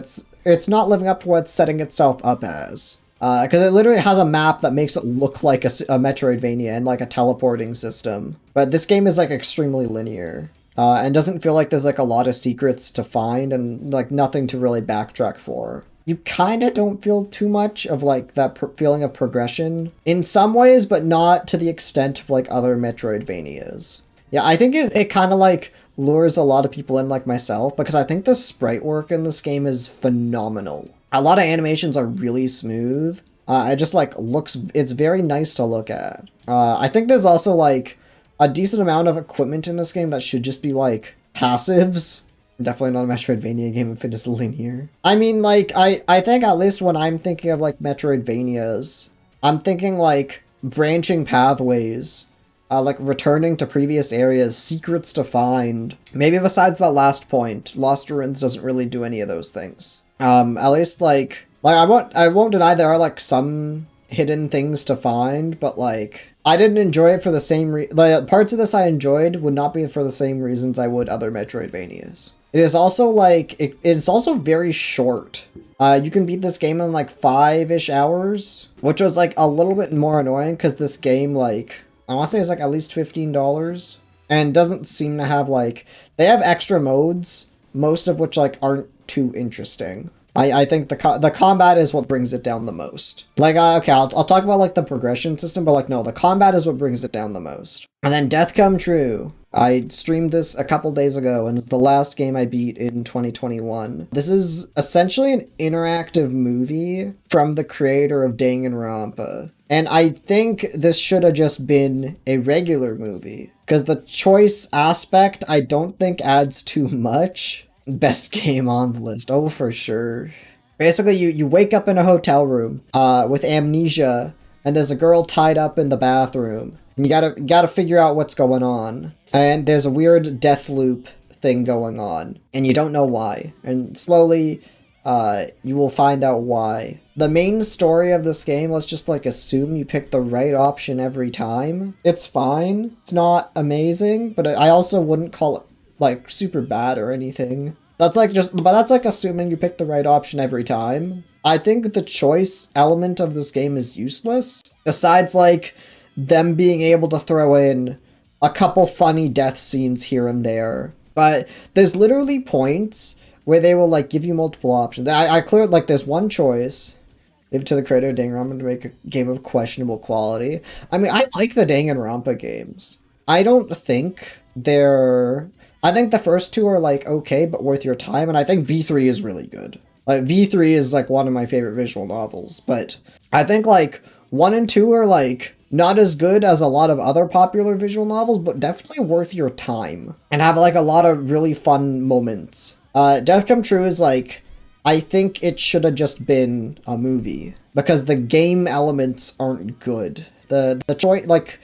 it's not living up to what it's setting itself up as. Because it literally has a map that makes it look like a Metroidvania and, like, a teleporting system. But this game is, like, extremely linear. And doesn't feel like there's like a lot of secrets to find and like nothing to really backtrack for. You kind of don't feel too much of like that feeling of progression in some ways, but not to the extent of like other Metroidvanias. Yeah, I think it kind of like lures a lot of people in like myself, because I think the sprite work in this game is phenomenal. A lot of animations are really smooth. It just like looks, it's very nice to look at. I think there's also like a decent amount of equipment in this game that should just be, like, passives. Definitely not a Metroidvania game if it is linear. I mean, like, I think at least when I'm thinking of, like, Metroidvanias, I'm thinking, like, branching pathways, like, returning to previous areas, secrets to find. Maybe besides that last point, Lost Ruins doesn't really do any of those things. At least, like I won't deny there are, like, some hidden things to find, but, like, I didn't enjoy it for the same like, parts of this I enjoyed would not be for the same reasons I would other Metroidvanias. It is also like, it's also very short. You can beat this game in like 5-ish hours, which was like a little bit more annoying because this game, like, I want to say it's like at least $15 and doesn't seem to have like, they have extra modes, most of which like aren't too interesting. I think the combat is what brings it down the most. Like, okay, I'll talk about, like, the progression system, but, like, no, the combat is what brings it down the most. And then Death Come True. I streamed this a couple days ago, and it's the last game I beat in 2021. This is essentially an interactive movie from the creator of Danganronpa. And I think this should have just been a regular movie, because the choice aspect I don't think adds too much. Best game on the list. Oh, for sure. Basically, you wake up in a hotel room with amnesia, and there's a girl tied up in the bathroom. And you gotta figure out what's going on. And there's a weird death loop thing going on, and you don't know why. And slowly, you will find out why. The main story of this game, let's just like assume you pick the right option every time. It's fine. It's not amazing, but I also wouldn't call it like super bad or anything. but that's like assuming you pick the right option every time. I think the choice element of this game is useless. Besides, like, them being able to throw in a couple funny death scenes here and there. But there's literally points where they will, like, give you multiple options. I cleared, like, there's one choice. Leave it to the creator of Danganronpa to make a game of questionable quality. I mean, I like the Danganronpa games. I don't think they're... I think the first two are, like, okay, but worth your time, and I think V3 is really good. Like, V3 is, like, one of my favorite visual novels, but I think, like, 1 and 2 are, like, not as good as a lot of other popular visual novels, but definitely worth your time, and have, like, a lot of really fun moments. Death Come True is, like, I think it should have just been a movie, because the game elements aren't good. The choice, like,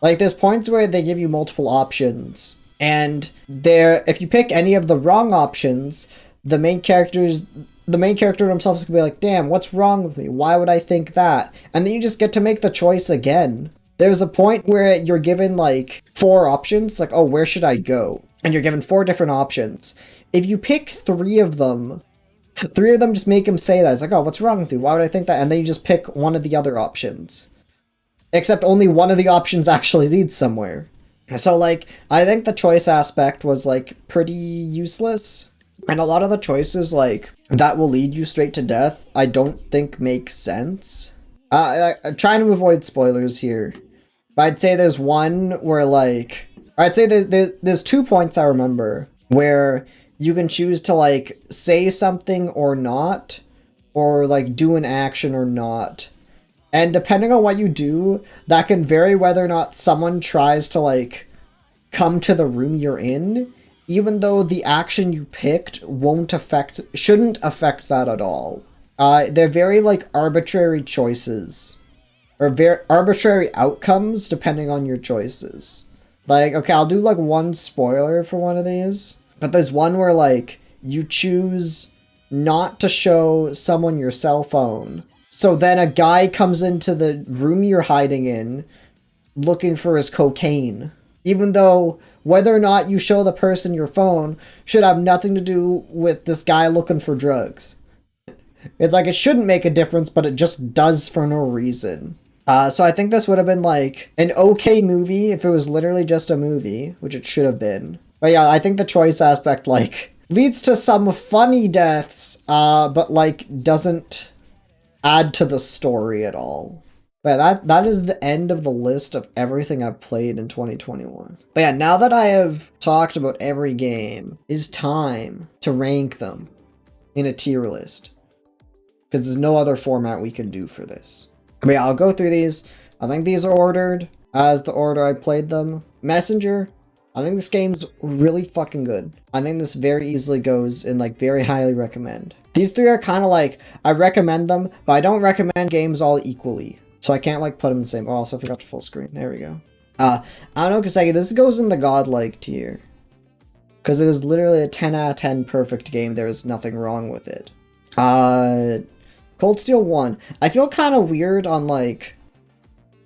there's points where they give you multiple options, and if you pick any of the wrong options, the main character himself is gonna be like, damn, what's wrong with me? Why would I think that? And then you just get to make the choice again. There's a point where you're given, like, 4 options, like, oh, where should I go? And you're given 4 different options. If you pick 3 of them just make him say that. It's like, oh, what's wrong with you? Why would I think that? And then you just pick one of the other options. Except only one of the options actually leads somewhere. So, like, I think the choice aspect was, like, pretty useless. And a lot of the choices, like, that will lead you straight to death, I don't think make sense. I'm trying to avoid spoilers here. But I'd say there's one where, like... I'd say there's 2 points I remember where you can choose to, like, say something or not, or, like, do an action or not. And depending on what you do, that can vary whether or not someone tries to, like, come to the room you're in, even though the action you picked shouldn't affect that at all. They're very, like, arbitrary choices. Or very arbitrary outcomes depending on your choices. Like, okay, I'll do, like, one spoiler for one of these. But there's one where, like, you choose not to show someone your cell phone. So then a guy comes into the room you're hiding in looking for his cocaine. Even though whether or not you show the person your phone should have nothing to do with this guy looking for drugs. It's like, it shouldn't make a difference, but it just does for no reason. So I think this would have been, like, an okay movie if it was literally just a movie, which it should have been. But yeah, I think the choice aspect, like, leads to some funny deaths, but, like, doesn't add to the story at all. But that is the end of the list of everything I've played in 2021. But yeah, now that I have talked about every game, it's time to rank them in a tier list. Because there's no other format we can do for this. But yeah, I'll go through these. I think these are ordered as the order I played them. Messenger, I think this game's really fucking good. I think this very easily goes in, like, very highly recommend. These 3 are kind of like, I recommend them, but I don't recommend games all equally. So I can't, like, put them in the same... Oh, I also forgot to full screen. There we go. I don't know, Kiseki, this goes in the godlike tier. Because it is literally a 10 out of 10 perfect game. There is nothing wrong with it. Cold Steel 1. I feel kind of weird on, like...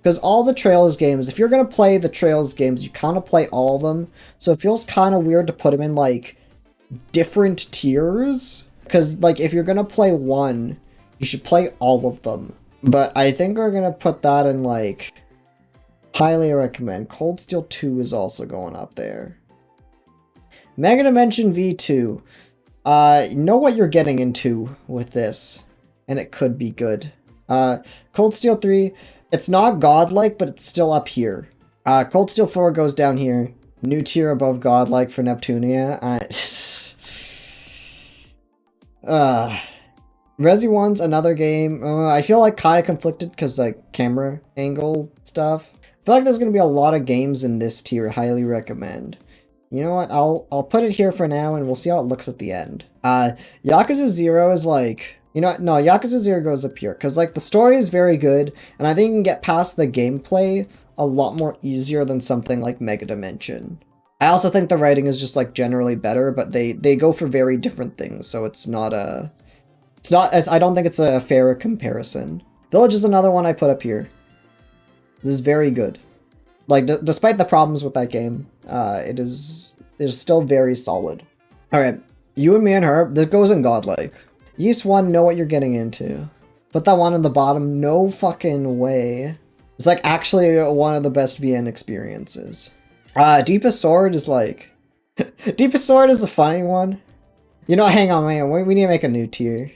Because all the Trails games, if you're going to play the Trails games, you kind of play all of them. So it feels kind of weird to put them in, like, different tiers. Because, like, if you're going to play one, you should play all of them. But I think we're going to put that in, like, highly recommend. Cold Steel 2 is also going up there. Megadimension V2. You know what you're getting into with this. And it could be good. Cold Steel 3, it's not godlike, but it's still up here. Cold Steel 4 goes down here. New tier above godlike for Neptunia. Resi 1's another game. I feel like kind of conflicted because, like, camera angle stuff. I feel like there's going to be a lot of games in this tier. Highly recommend. You know what? I'll put it here for now and we'll see how it looks at the end. Yakuza 0 is like... You know what? No, Yakuza 0 goes up here. Because, like, the story is very good. And I think you can get past the gameplay a lot more easier than something like Megadimension. I also think the writing is just, like, generally better. But they go for very different things. So it's not a... I don't think it's a fair comparison. Village is another one I put up here. This is very good. Like, despite the problems with that game, it is still very solid. Alright, You and me and her, this goes in Godlike. Yeast 1, know what you're getting into. Put that one on the bottom, no fucking way. It's like actually one of the best VN experiences. Deepest Sword is like... Deepest Sword is a funny one. You know, hang on, man, we need to make a new tier.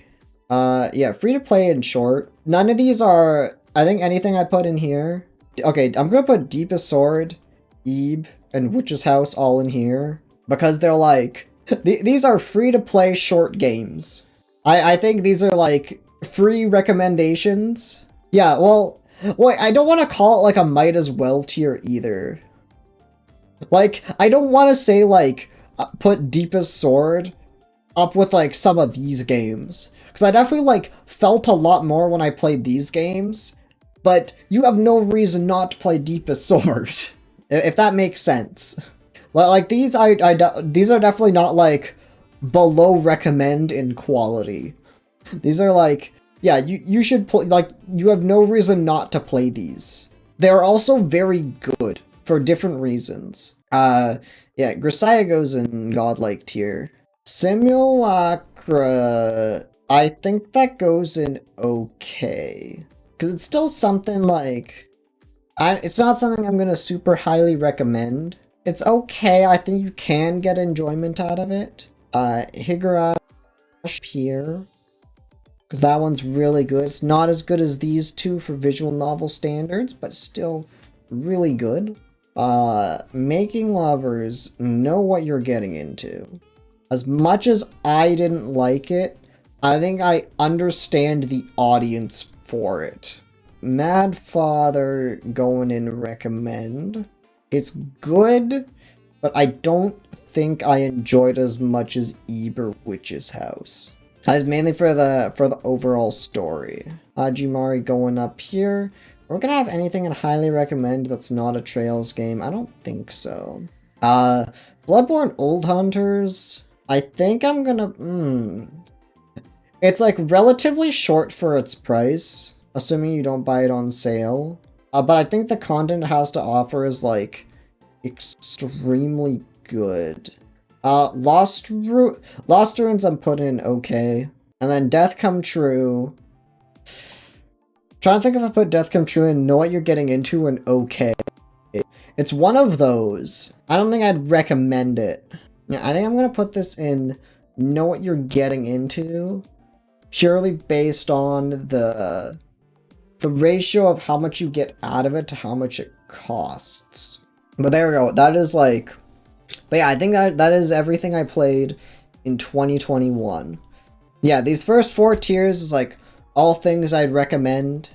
Yeah, free to play and short. None of these are, I think anything I put in here. Okay, I'm gonna put Deepest Sword, Ebe, and Witch's House all in here. Because they're like, these are free to play short games. I think these are like free recommendations. Yeah, well, I don't want to call it like a might as well tier either. Like, I don't want to say like, put Deepest Sword up with like some of these games. Because I definitely like felt a lot more when I played these games. But you have no reason not to play Deepest Sword. If that makes sense. Like these, these are definitely not like below recommend in quality. These are like, yeah, you should play, like, you have no reason not to play these. They're also very good for different reasons. Yeah, Grisaia goes in Godlike tier. Simulacra, I think that goes in okay. Because it's still something like, it's not something I'm gonna super highly recommend. It's okay, I think you can get enjoyment out of it. Higurashi here. Because that one's really good. It's not as good as these two for visual novel standards, but still really good. Making Lovers, know what you're getting into. As much as I didn't like it, I think I understand the audience for it. Mad Father going in recommend. It's good, but I don't think I enjoyed as much as Eber Witch's House. That's mainly for the overall story. Hajimari going up here. We're gonna have anything in highly recommend that's not a Trails game? I don't think so. Bloodborne Old Hunters. I think I'm gonna, It's like relatively short for its price, assuming you don't buy it on sale. But I think the content it has to offer is like extremely good. Lost Ruins I'm putting in okay. And then Death Come True. Trying to think if I put Death Come True and know what you're getting into and okay. It's one of those. I don't think I'd recommend it. Yeah, I think I'm gonna put this in know what you're getting into. Purely based on the ratio of how much you get out of it to how much it costs. But there we go. That is like... But yeah, I think that is everything I played in 2021. Yeah, these first 4 tiers is like all things I'd recommend.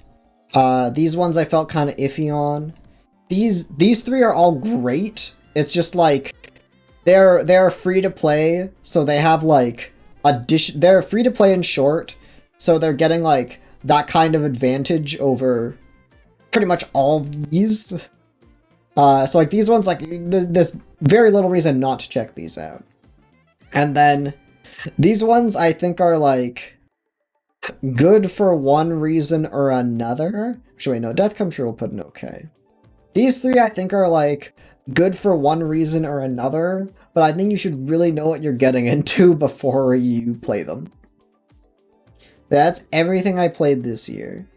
These ones I felt kind of iffy on. These 3 are all great. It's just like they're free to play, so they have like they're free to play and short, so they're getting like that kind of advantage over pretty much all these. So like these ones, like there's very little reason not to check these out. And then these ones I think are like good for one reason or another. Actually, wait, no, Death Come True will put in okay. These 3 I think are like good for one reason or another, but I think you should really know what you're getting into before you play them. That's everything I played this year.